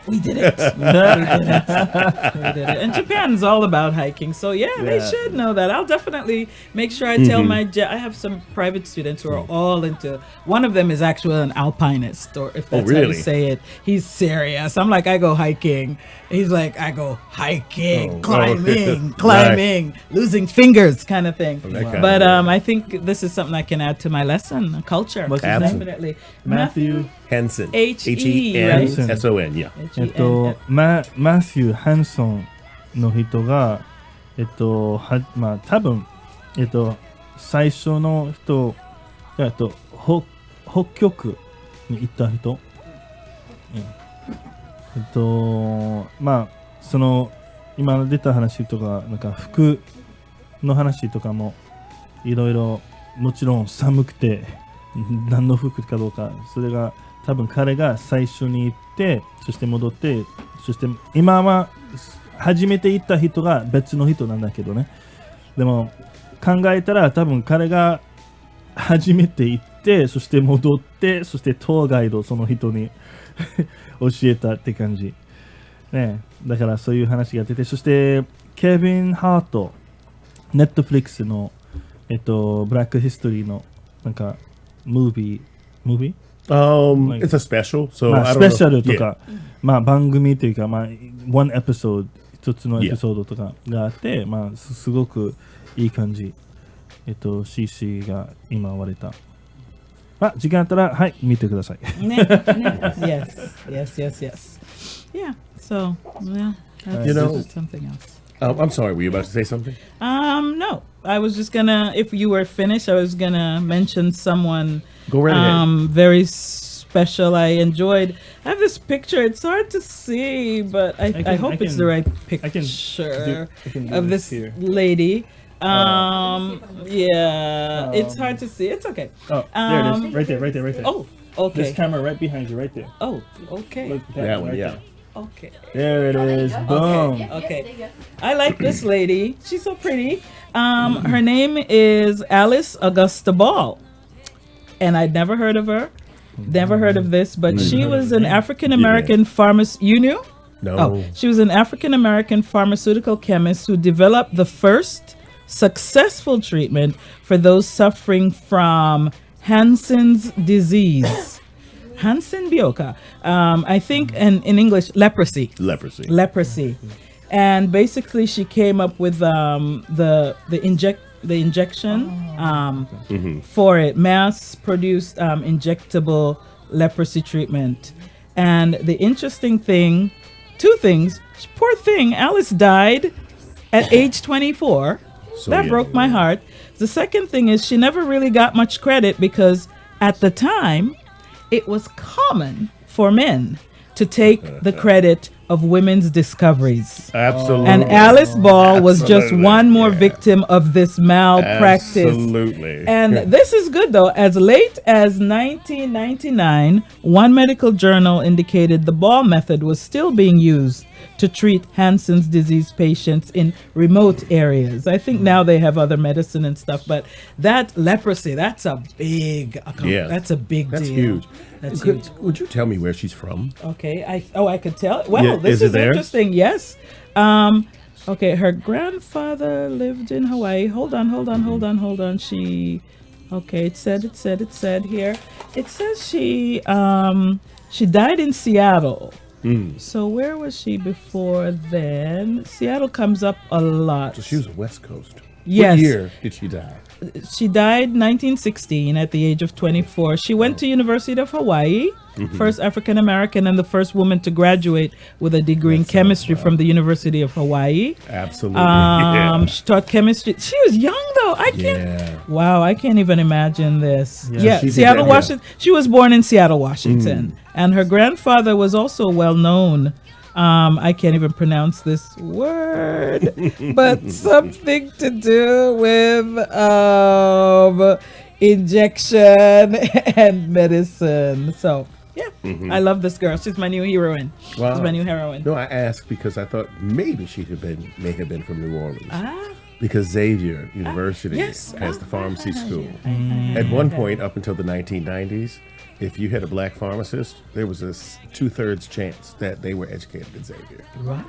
we did it. We did it. And Japan's all about hiking, so yeah, they should know that. I'll definitely make sure I tell my. I have some private students who are all into. One of them is actually an alpinist, or if that's how really? you say it. He's serious. I'm like, I go hiking He's like, I go hiking, Oh, climbing, right. climbing, losing fingers, kind of thing. That kind But of- I think this is something I can add to my lesson, culture. What's his name? Definitely. Matthew Henson. H-E, H-E-N-S-O-N, yeah. マシュー・ハンソンの人が、まあ多分、最初の人が、北極に行った人、まあその今出た話とか、なんか服の話とかもいろいろ、もちろん寒くて何の服かどうか、それが多分彼が最初に行って、そして戻って、そして今は初めて行った人が別の人なんだけどね。でも考えたら多分彼が初めて行って、そして戻って、そしてトーガイドその人に教えたって感じ。ね、だからそういう話が出て、そしてケビン・ハート、ネットフリックスのブラックヒストリーのなんかムービー It's a special, so まあ I ス don't ペ know. シャルと Yeah. か、まあ番組というか、まあone episode 一つのエピソードとかがあって、まあすごくいい感じ。CC が今割れた。あ、時間あったらはい見てください。Yes, yes, yes, yes. Yeah. So, yeah, that's You know- something else. I'm sorry, were you about to say something? No, I was just gonna. If you were finished, I was gonna mention someone Go right ahead. very special. I enjoyed. I have this picture. It's hard to see, but I hope it's the right picture of this lady. Yeah, it's hard to see. It's okay. Oh, there it is. Right there, right there, right there. Oh, okay. This camera right behind you, right there. Oh, okay. Look, That one, yeah. Okay. There it is. Boom. Okay. I like this lady. She's so pretty. Her name is Alice Augusta Ball. And I'd never heard of her. Never heard of this, but she was an African American pharmacist. You knew? No. Oh, she was an African American pharmaceutical chemist who developed the first successful treatment for those suffering from Hansen's disease. Hansen Bioka. I think in English, leprosy. Leprosy. And basically she came up with the injection for it, mass produced injectable leprosy treatment. And the interesting thing, two things, poor thing, Alice died at age 24. So That young, broke my heart. The second thing is she never really got much credit because at the time it was common for men to take the credit of women's discoveries. Absolutely. And Alice Ball was just Absolutely, one more yeah. victim of this malpractice. Absolutely. And this is good though. As late as 1999, one medical journal indicated the Ball method was still being used to treat Hansen's disease patients in remote areas. I think now they have other medicine and stuff, but that leprosy, that's a big Yeah. that's a big That's deal. huge. That's Could- huge. Would you tell me where she's from? Okay, I could tell. Well, Yeah, this is it is there? interesting. Yes. Okay, her grandfather lived in Hawaii. Hold on. It said here. It says she died in Seattle. So where was she before then? Seattle comes up a lot. So she was West Coast. Yes. What year did she die? She died 1916 at the age of 24. She went to University of Hawaii, first African American and the first woman to graduate with a degree in chemistry from the University of Hawaii. Absolutely. Yeah. She taught chemistry. She was young though. I can't even imagine this. Yeah, she did Seattle, that, yeah. Washington. She was born in Seattle, Washington, and her grandfather was also well known. I can't even pronounce this word, but something to do with injection and medicine. So, yeah, I love this girl. She's my new heroine. Wow. She's my new heroine. No, I asked because I thought maybe may have been from New Orleans. Ah, Because Xavier University yes. has the pharmacy school. At one point, up until the 1990s, if you had a black pharmacist, there was a 2/3 chance that they were educated at Xavier. what?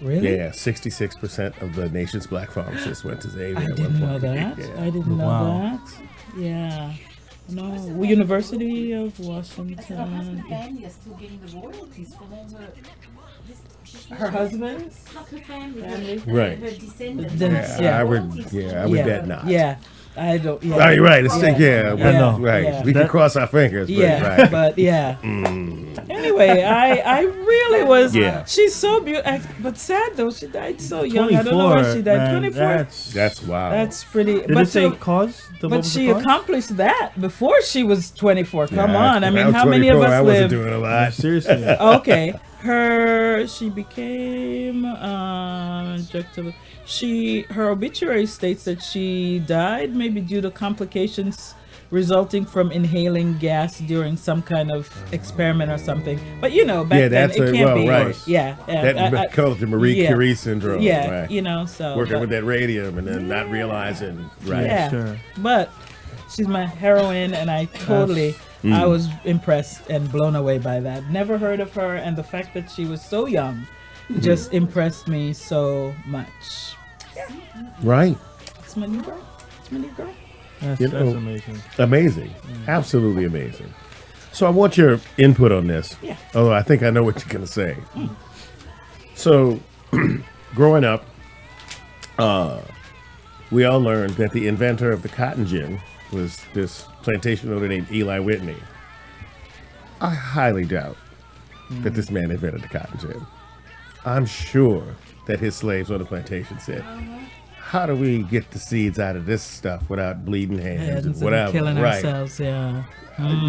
Really? Yeah, 66% of the nation's black pharmacists went to Xavier I at one didn't know point. that. Yeah. I didn't know Wow. that. Yeah. No, University of Her husband Washington. and family are still getting the royalties from all her. Her husband's? Not her family, Family? Right. her descendants. Then- Yeah, I would. Royalties. Yeah, I would bet not. Yeah, I don't. Yeah. Right, right. It's yeah, Yeah, right. yeah. We can cross our fingers, but Yeah, right. but yeah. Anyway, I really was. Yeah. She's so beautiful, but sad though. She died so young. I don't know why she died. man, 24. That's wild. That's pretty. Did but it say so- cause? What but was she the cause? accomplished that before she was 24. Come Yeah, on. I when mean, was how many of 24, us I wasn't live? doing a Yeah, lot. seriously. Okay. She became her obituary states that she died maybe due to complications resulting from inhaling gas during some kind of experiment or something. But you know, back Yeah, then that's it can't well, be. right. Yeah, That called the Marie yeah. Curie syndrome. yeah, right. you know, so Working but- with that radium and then not realizing. Right. Yeah. Sure. But she's my heroine, and I totally, I was impressed and blown away by that. Never heard of her, and the fact that she was so young just impressed me so much. Right. It's my new girl. It's my new girl. That's, You that's know- amazing. Amazing. Absolutely amazing. So I want your input on this. Yeah. Although I think I know what you're going to say. So, growing up, we all learned that the inventor of the cotton gin was this plantation owner named Eli Whitney. I highly doubt that this man invented the cotton gin. I'm sure that his slaves on the plantation said, how do we get the seeds out of this stuff without bleeding hands and Instead of whatever? killing Right. ourselves, yeah.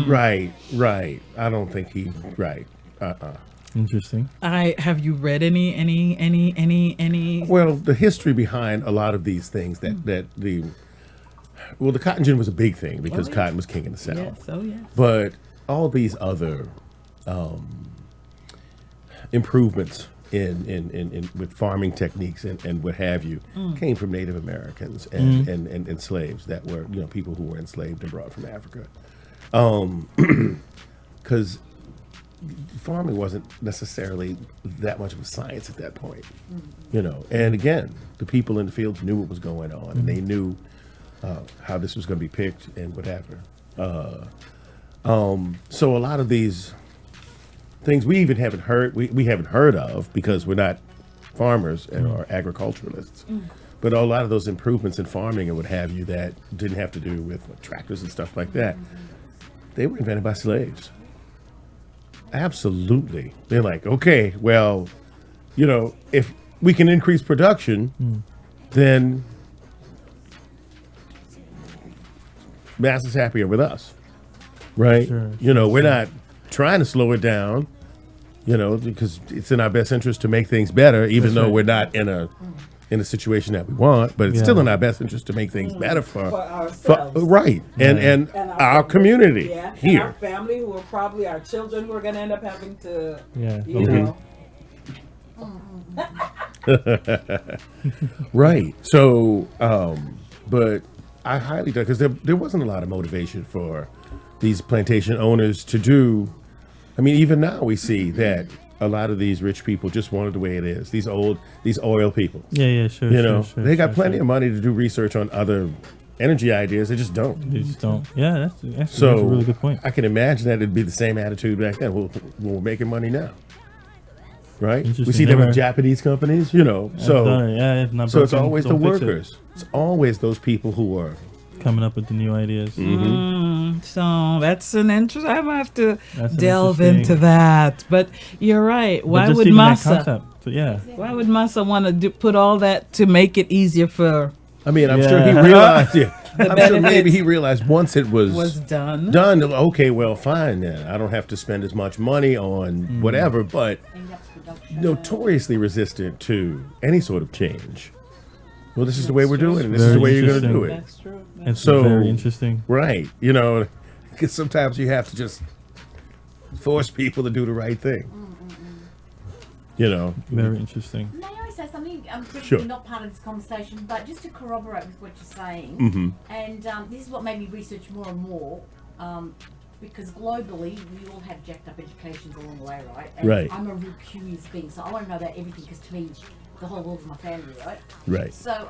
Right, right. I don't think he, right. Interesting. Have you read any? Well, the history behind a lot of these things the cotton gin was a big thing because cotton was king in the South. Yes, oh yes. But all these other improvements in with farming techniques and what have you came from Native Americans and slaves that were people who were enslaved and brought from Africa. Because farming wasn't necessarily that much of a science at that point, And again, the people in the fields knew what was going on, and they knew how this was going to be picked and whatever. So a lot of these things we even haven't heard, we haven't heard of because we're not farmers or agriculturalists. But a lot of those improvements in farming and what have you that didn't have to do with tractors and stuff like that, they were invented by slaves. Absolutely. They're like, okay, well, if we can increase production, then mass is happier with us, right? Sure, We're not trying to slow it down, because it's in our best interest to make things better, even That's though right. we're not in a situation that we want, but it's still Yeah. in our best interest to make things better for ourselves. right, and our community here. our family, who are probably our children, who are going to end up having to, Yeah. Right. So, but I highly doubt, because there wasn't a lot of motivation for these plantation owners to do. I mean, even now we see that a lot of these rich people just want it the way it is. These oil people, Yeah, sure. they got plenty of money to do research on other energy ideas. They just don't. You just don't. Yeah, that's So a really good point. I can imagine that it'd be the same attitude back then. Well, we're making money now, right? We Interesting. see that Never- with Japanese companies, So yeah, if not so it's broken, always the don't fix it. workers. It's always those people who are. Coming up with the new ideas. So that's an interest. I might have to That's an delve interesting- into that. But you're right. But Why just would even that Masa? concept, so, yeah. Why would Masa want to put all that to make it easier for I mean, I'm sure he Yeah. realized. Yeah, I'm sure maybe benefits he realized once it was done? done. Okay, well, fine then. I don't have to spend as much money on whatever. But notoriously resistant to any sort of change. Well, this is the way we're doing it. And this is the Very way you're going to do interesting. it. That's true. It's So- very interesting. Right. Because sometimes you have to just force people to do the right thing. Very interesting. May I say something? Sure. You're not part of this conversation, but just to corroborate with what you're saying, and this is what made me research more and more, because globally we all have jacked up educations along the way, right? And Right. I'm a real curious being, so I want to know about everything because to me, the whole world's my family, right? Right. So,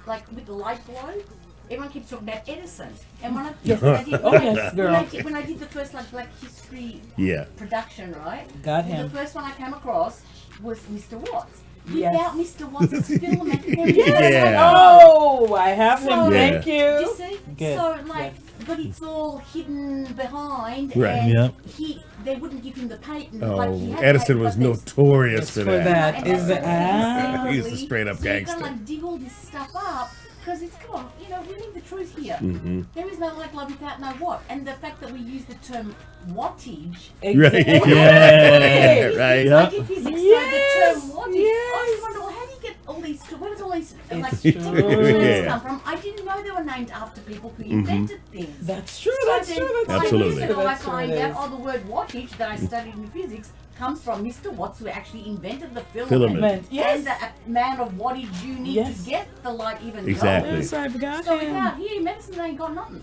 like with the light globe, everyone keeps talking about Edison. And when I, Yes. when I did, Oh, yes, girl. when I did the first like Black History Yeah. production, right? Got Well, him. the first one I came across was Mr. Watts. Yes. Without Mr. Watts' filament, Yeah. Oh, I have him. So- Thank You you. see? Good. So like, but it's all hidden behind, Right. and Yeah. they wouldn't give him the patent. Oh, like he had Edison patent, was but there's- notorious for For that. that. And Is that's it- what he did ah. secretly. He's a straight up So you gangster. gotta like dig all this stuff up because it's come on, we need the truth here. Mm-hmm. There is no like love without no what, and the fact that we use the term wattage. Right. Exactly. Yeah. Right. Yeah. I did physics, Yes, so the term wattage. I yes. always wonder, well, how do you get all these? Where does all these like It's terms true. Yeah. come from? I didn't know they were named after people who invented things. That's true. So That's then, true. That's Absolutely. Like, I That's true. find It out, is. oh, the word wattage that I studied in physics comes from Mr. Watts, who actually invented the Filament. Yes. And the amount of wattage you need Yes. to get the light even Exactly. going. Yes, I've got So him. without here, medicine ain't got nothing.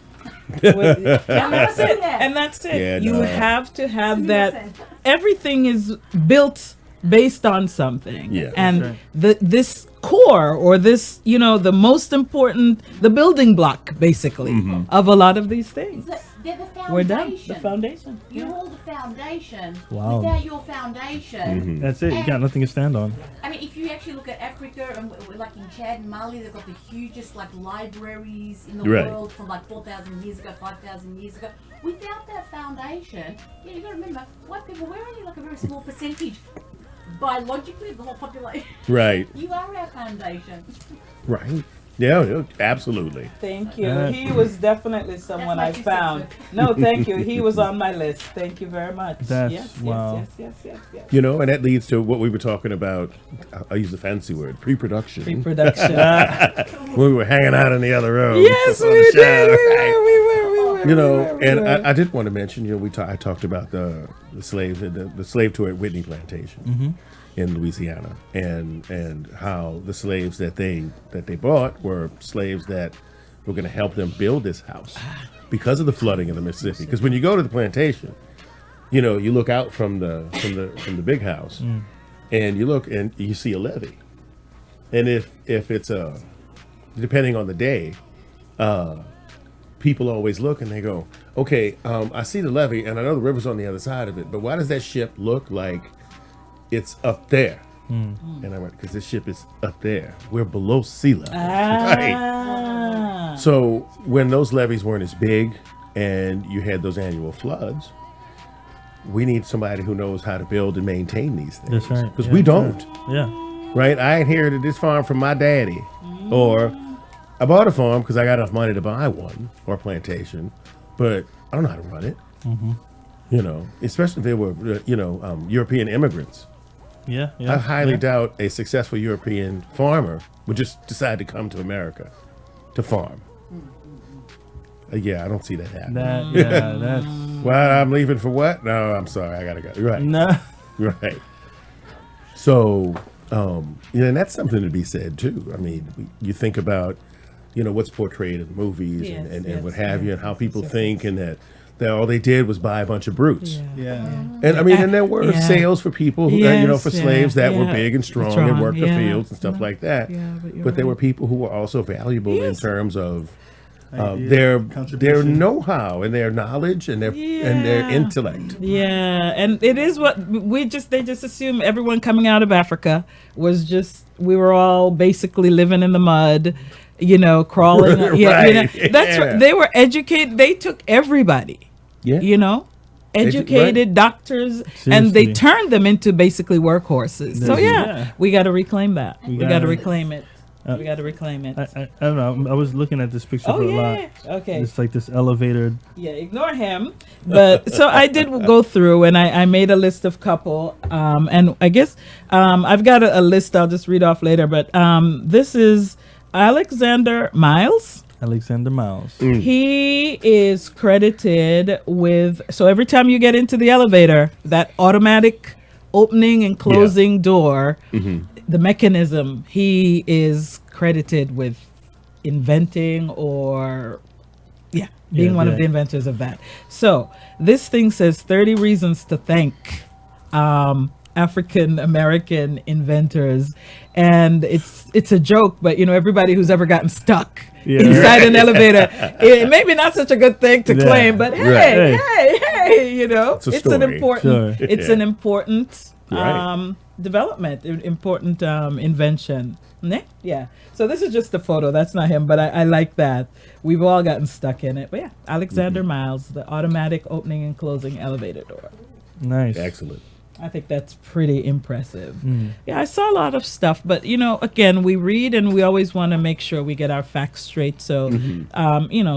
And that's it. Yeah. And that's it. Yeah, you no. have to have See that. what I'm saying? Everything is built based on something. Yeah. And That's this core or this, the most important, the building block basically of a lot of these things. They're the foundation. We're done. The foundation. You hold the foundation. Wow. Without your foundation, That's it. You got nothing to stand on. I mean, if you actually look at Africa and like in Chad and Mali, they've got the hugest like libraries in the Right. world from like 4,000 years ago, 5,000 years ago. Without that foundation, you got to remember, white people, we're only like a very small percentage biologically of the whole population. Right. You are our foundation. Right. Yeah, absolutely. Thank you. Yeah. He was definitely someone I That's what you found. said, No, thank you. He was on my list. Thank you very much. That's- yes, wow. yes. And that leads to what we were talking about. I use the fancy word, pre-production. Pre-production. when we were hanging out in the other room. Yes, before we the show, did. right? We were. And I did want to mention, I talked about the slave, the slave tour at Whitney Plantation in Louisiana, and how the slaves that they bought were slaves that were going to help them build this house because of the flooding of the Mississippi. Because when you go to the plantation, you look out from the big house, and you look and you see a levee, and if it's depending on the day, people always look and they go, okay, I see the levee and I know the river's on the other side of it, but why does that ship look like it's up there? And I went, because this ship is up there. We're below sea level. Right. Ah. So when those levees weren't as big and you had those annual floods, we need somebody who knows how to build and maintain these things. That's right. Because Yeah, we yeah. don't. Yeah. Right? I inherited this farm from my daddy. Or I bought a farm because I got enough money to buy one or a plantation, but I don't know how to run it. Especially if they were, European immigrants. Yeah. I highly yeah. doubt a successful European farmer would just decide to come to America to farm. Yeah, I don't see that happening. That's Well, I'm leaving for what? No, I'm sorry, I gotta go. Right, no. right. So, and that's something to be said too. I mean, you think about, what's portrayed in movies Yes, and what yes, have you, yes, and how yes, people yes, think, and that all they did was buy a bunch of brutes. Yeah. And I mean, and there were Yeah. sales for people, who, Yes, for yeah, slaves that were yeah. big and strong Strong, and worked the yeah. fields and stuff like that. Yeah, but you're but there right. were people who were also valuable in Yes. terms of Idea, their contribution. know-how and their knowledge and their Yeah. intellect. Yeah, and it is what they just assume everyone coming out of Africa was we were all basically living in the mud, crawling. Right, That's yeah. right. They were educated. They took everybody, Yeah. educated right. doctors, and they Seriously. turned them into basically workhorses. So Yeah. we got to reclaim that. We got to gotta- reclaim it. We got to reclaim it. I don't know. I was looking at this picture Oh for a yeah. lot. Okay. It's like this elevator. Yeah, ignore him. But so I did go through and I made a list of couple. And I guess I've got a list I'll just read off later. But this is Alexander Miles. Alexander Miles. He is credited with, so every time you get into the elevator, that automatic opening and closing door, the mechanism, he is credited with inventing or being one of the inventors of that. So this thing says 30 reasons to thank African American inventors, and it's a joke, but everybody who's ever gotten stuck inside an elevator, it maybe not such a good thing to claim, but hey, It's a it's an story. important it's an important Right. development, important invention. Yeah. So this is just a photo. That's not him, but I like that. We've all gotten stuck in it. But yeah, Alexander Miles, the automatic opening and closing elevator door. Nice. Excellent. I think that's pretty impressive. Yeah, I saw a lot of stuff, but again, we read and we always want to make sure we get our facts straight. So,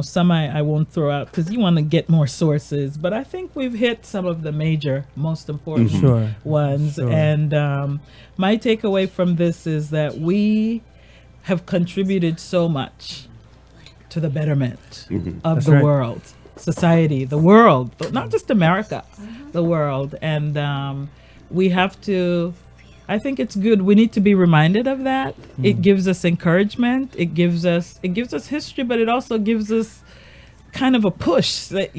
some I won't throw out because you want to get more sources, but I think we've hit some of the major, most important Sure. ones. Sure. And my takeaway from this is that we have contributed so much to the betterment of That's the right. world, society, the world, not just America, the world. And we have to, I think it's good. We need to be reminded of that. It gives us encouragement. It gives us history, but it also gives us kind of a push that,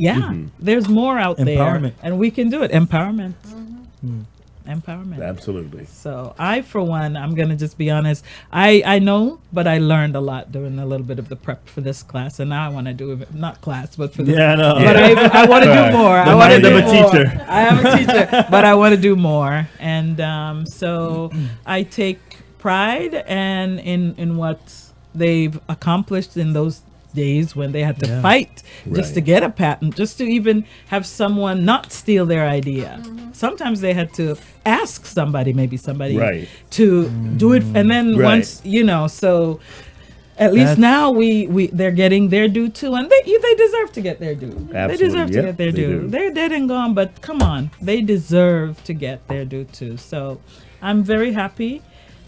there's more out there Empowerment. and we can do it. Empowerment. Empowerment. Absolutely. So I, for one, I'm going to just be honest. I know, but I learned a lot doing a little bit of the prep for this class. And now I want to do it, not class, but for this. Yeah, I know. But I want to do more. I want to mind of do a more. teacher. I am a teacher, but I want to do more. And so I take pride and in what they've accomplished in those days when they had to fight just to get a patent, just to even have someone not steal their idea. Sometimes they had to ask somebody, maybe somebody Right. to do it, and then Right. once so at least now they're getting their due too, and they deserve to get their due. They Absolutely, deserve to yeah, get their they due. do. They're dead and gone, but come on, they deserve to get their due too. So I'm very happy.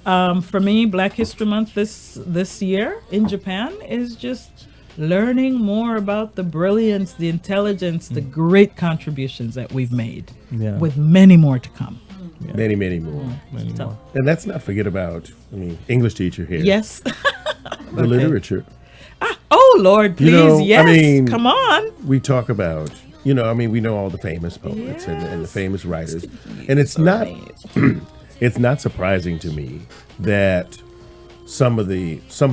For me, Black History Month this year in Japan is just learning more about the brilliance, the intelligence, the great contributions that we've made, with many more to come. Many, many more. So, And let's not forget about, English teacher here. yes. The literature. Oh, Lord, please, know, yes. Come on. We talk about, we know all the famous poets and the famous writers. And it's not it's not surprising to me that some of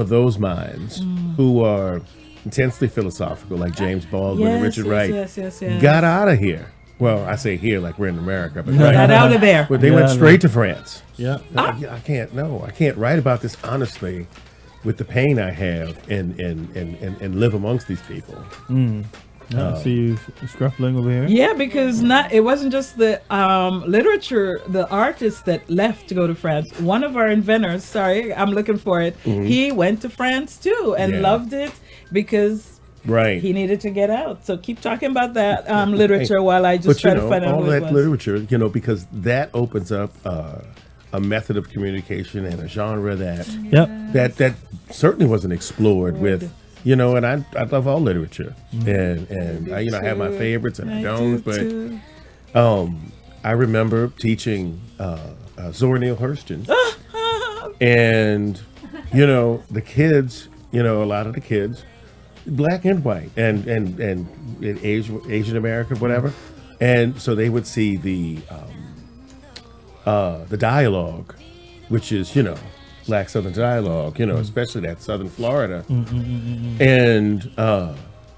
those minds who are intensely philosophical, like James Baldwin and Richard Wright, yes. got out of here. Well, I say here like we're in America, but Got out of there. But they went straight to France. Yeah. I can't write about this honestly with the pain I have and live amongst these people. I see you scruffling over here. Yeah, because it wasn't just the literature, the artists that left to go to France. One of our inventors, sorry, I'm looking for it. He went to France too and loved it because he needed to get out. So keep talking about that literature while I just try to find out all who it that was. literature, because that opens up a method of communication and a genre that that certainly wasn't explored with. And I love all literature, and I have my favorites and I don't, but I remember teaching Zora Neale Hurston, and the kids, a lot of the kids, black and white, and Asian American, whatever, and so they would see the dialogue, which is Black Southern dialogue, especially that Southern Florida. And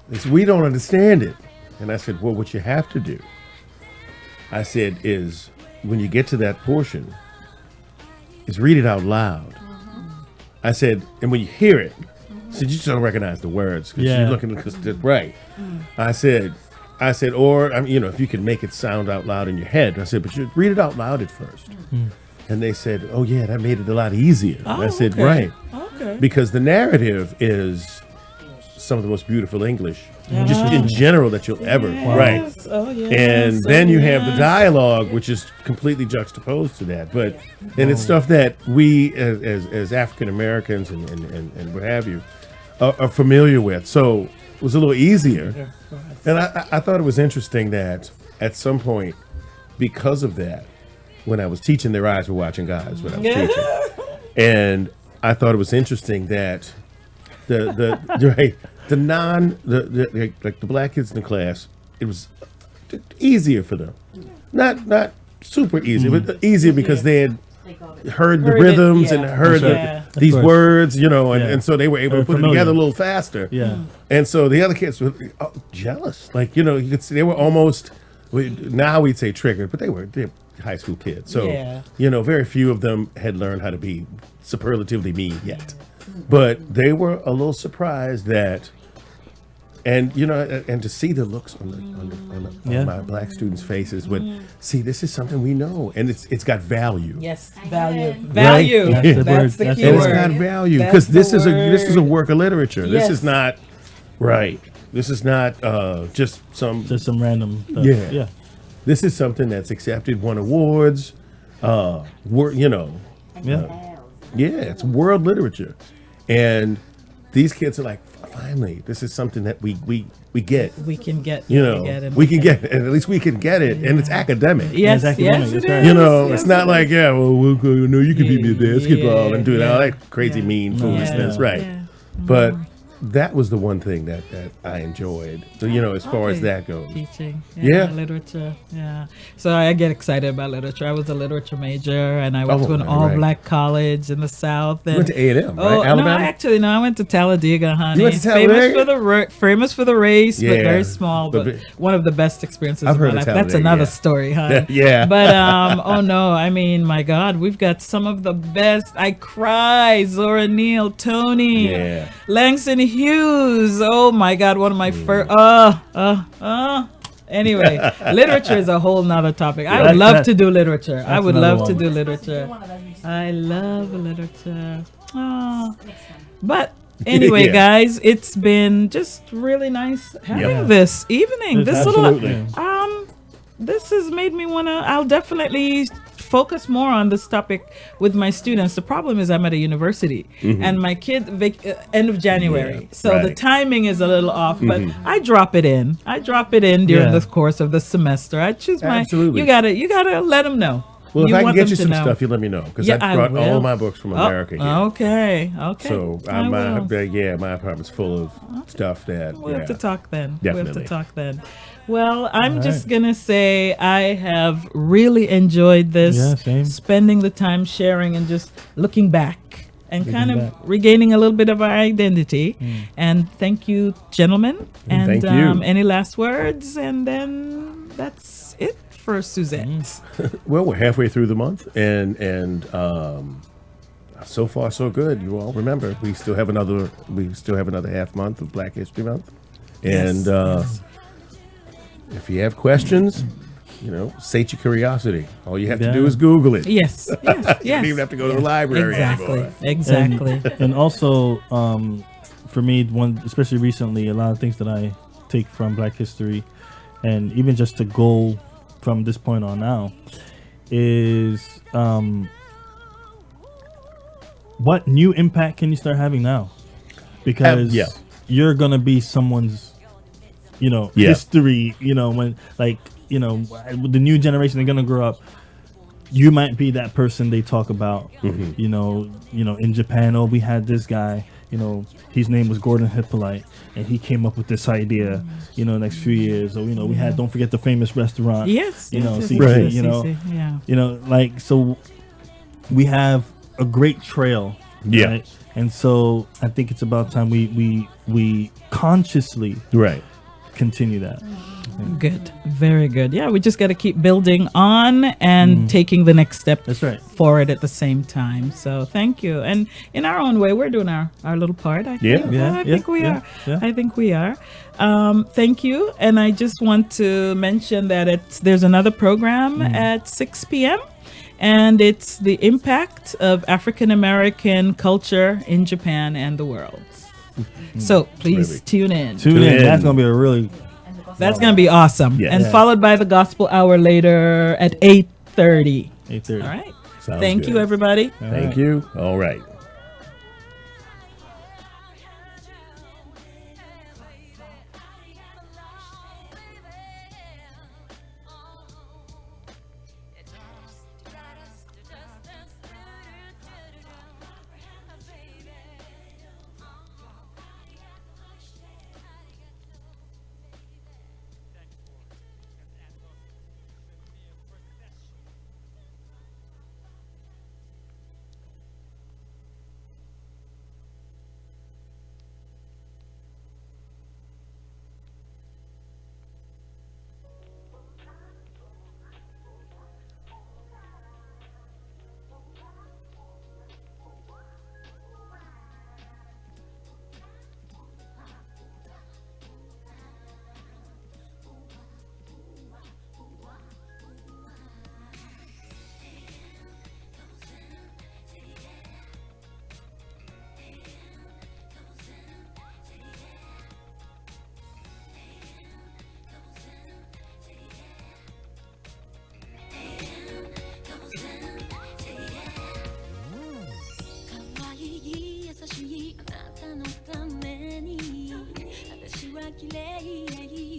they said, we don't understand it. And I said, well, what you have to do, I said, is when you get to that portion, is read it out loud. I said, and when you hear it, I said, you just don't recognize the words because you're looking because right. I said, or if you can make it sound out loud in your head. I said, but you read it out loud at first. And they said, oh, yeah, that made it a lot easier. I said, right. Okay. Because the narrative is some of the most beautiful English, just in general, that you'll ever write. Oh, yes. And then you have the dialogue, which is completely juxtaposed to that. But and it's stuff that we, as African Americans and what have you, are familiar with. So it was a little easier. And I thought it was interesting that at some point, because of that, when I was teaching, their eyes were watching guys when I was teaching, and I thought it was interesting that the black kids in the class, it was easier for them, not super easy. It was easier because they had They got it. heard the Heard it, rhythms yeah. and heard Yeah. these course. words, you know, Yeah. and so they were able to put it familiar. together a little faster. Yeah. And so the other kids were jealous. Like, you know, you could see they were almost, now we'd say triggered, but they're high school kids. So, Yeah. you know, very few of them had learned how to be superlatively mean yet. But they were a little surprised that, and you know, and to see the looks on Yeah. my black students' faces when, see, this is something we know, and it's got value. Yes, value. Value. That's the word. That's the That's key the And it's word. got word. value That's because the this is a word. work of literature. This Yes. is not right. This is not just some. Just some random stuff. Yeah. Yeah. This is something that's accepted, won awards. You know, Yeah. yeah, it's world literature, and these kids are like, finally, this is something that we get. We can get. You know, we can get it, and at least we can get it, and it's academic. Yes, It's academic, yes, that's it right. is. You know, Yes, it's not it like, is. yeah, well, we'll go, no, you can beat me at basketball and do yeah, all that crazy yeah. mean foolishness, Yeah. right? Yeah. But that was the one thing that I enjoyed, you know, as far as Okay. that goes. Teaching. Yeah. Literature. Yeah. So I get excited about literature. I was a literature major and I went Oh, to an right, all right. black college in the South. You And went to A&M, right? Oh, Alabama? no, I went to Talladega, honey. You went to Famous Talladega? for the famous for the race, but Yeah. very small. But But one of the best experiences I've of heard my of life. That's Talladega, another yeah. story, huh? Yeah. But oh no, I mean, my God, we've got some of the best. I cry. Zora Neale, Tony, Yeah. Langston Hughes. Oh my God, one of my first. Anyway, literature is a whole nother topic. I would love to do literature. I would another love to one. do literature. One of those we just- I love literature. Oh. But anyway, Yeah. guys, it's been just really nice having Yeah. this evening. This Absolutely. little this has made me wanna. I'll definitely focus more on this topic with my students. The problem is I'm at a university and my kid end of January, Yeah, so the right. timing is a little off. But I drop it in. during Yeah. the course of the semester. I choose my. Absolutely. You gotta let them know. Well, if I can want get them you to some know. stuff, you let me know because Yeah, I I brought all will. my books from Oh, America here. Okay. So I will. my apartment's full of stuff that We'll have to talk then. Definitely. Well, I'm All just right. gonna say I have really enjoyed this. Yeah, same. Spending the time sharing and just looking back and kind of back. regaining a little bit of our identity. And thank you, gentlemen. And Thank you. any last words? And then that's it for Susette. Well, we're halfway through the month, and so far so good. You all remember we still have another half month of Black History Month, and if you have questions, you know, sate your curiosity. All you have to do Yeah. is Google it. Yes. Yes. You yes. don't even have to go to the library anymore. Exactly. And also, for me, especially recently, a lot of things that I take from Black history, and even just to go from this point on now, is what new impact can you start having now? Because yeah. you're gonna be someone's, Yeah. history. When the new generation, they're gonna grow up. You might be that person they talk about. In Japan, we had this guy. His name was Gordon Hyppolite, and he came up with this idea. Next few years, or we had. Don't forget the famous restaurant. Yes. yes, see, Right. Yeah. So we have a great trail. Yeah. Right? And so I think it's about time we consciously Right. continue that. Good. Very good. Yeah, we just got to keep building on and taking the next step That's right. forward at the same time. So thank you. And in our own way, we're doing our little part. I Yeah. think. Yeah, I think we yeah, are. yeah. I think we are. Thank you. And I just want to mention that there's another program at 6 p.m. And it's the impact of African American culture in Japan and the world. So please Really. tune in. Tune in. in. That's gonna be a really That's going to be awesome. Yes. And Yeah. followed by the gospel hour later at 8:30. 8:30. All right. Sounds Thank good. you, everybody. Thank you. All right.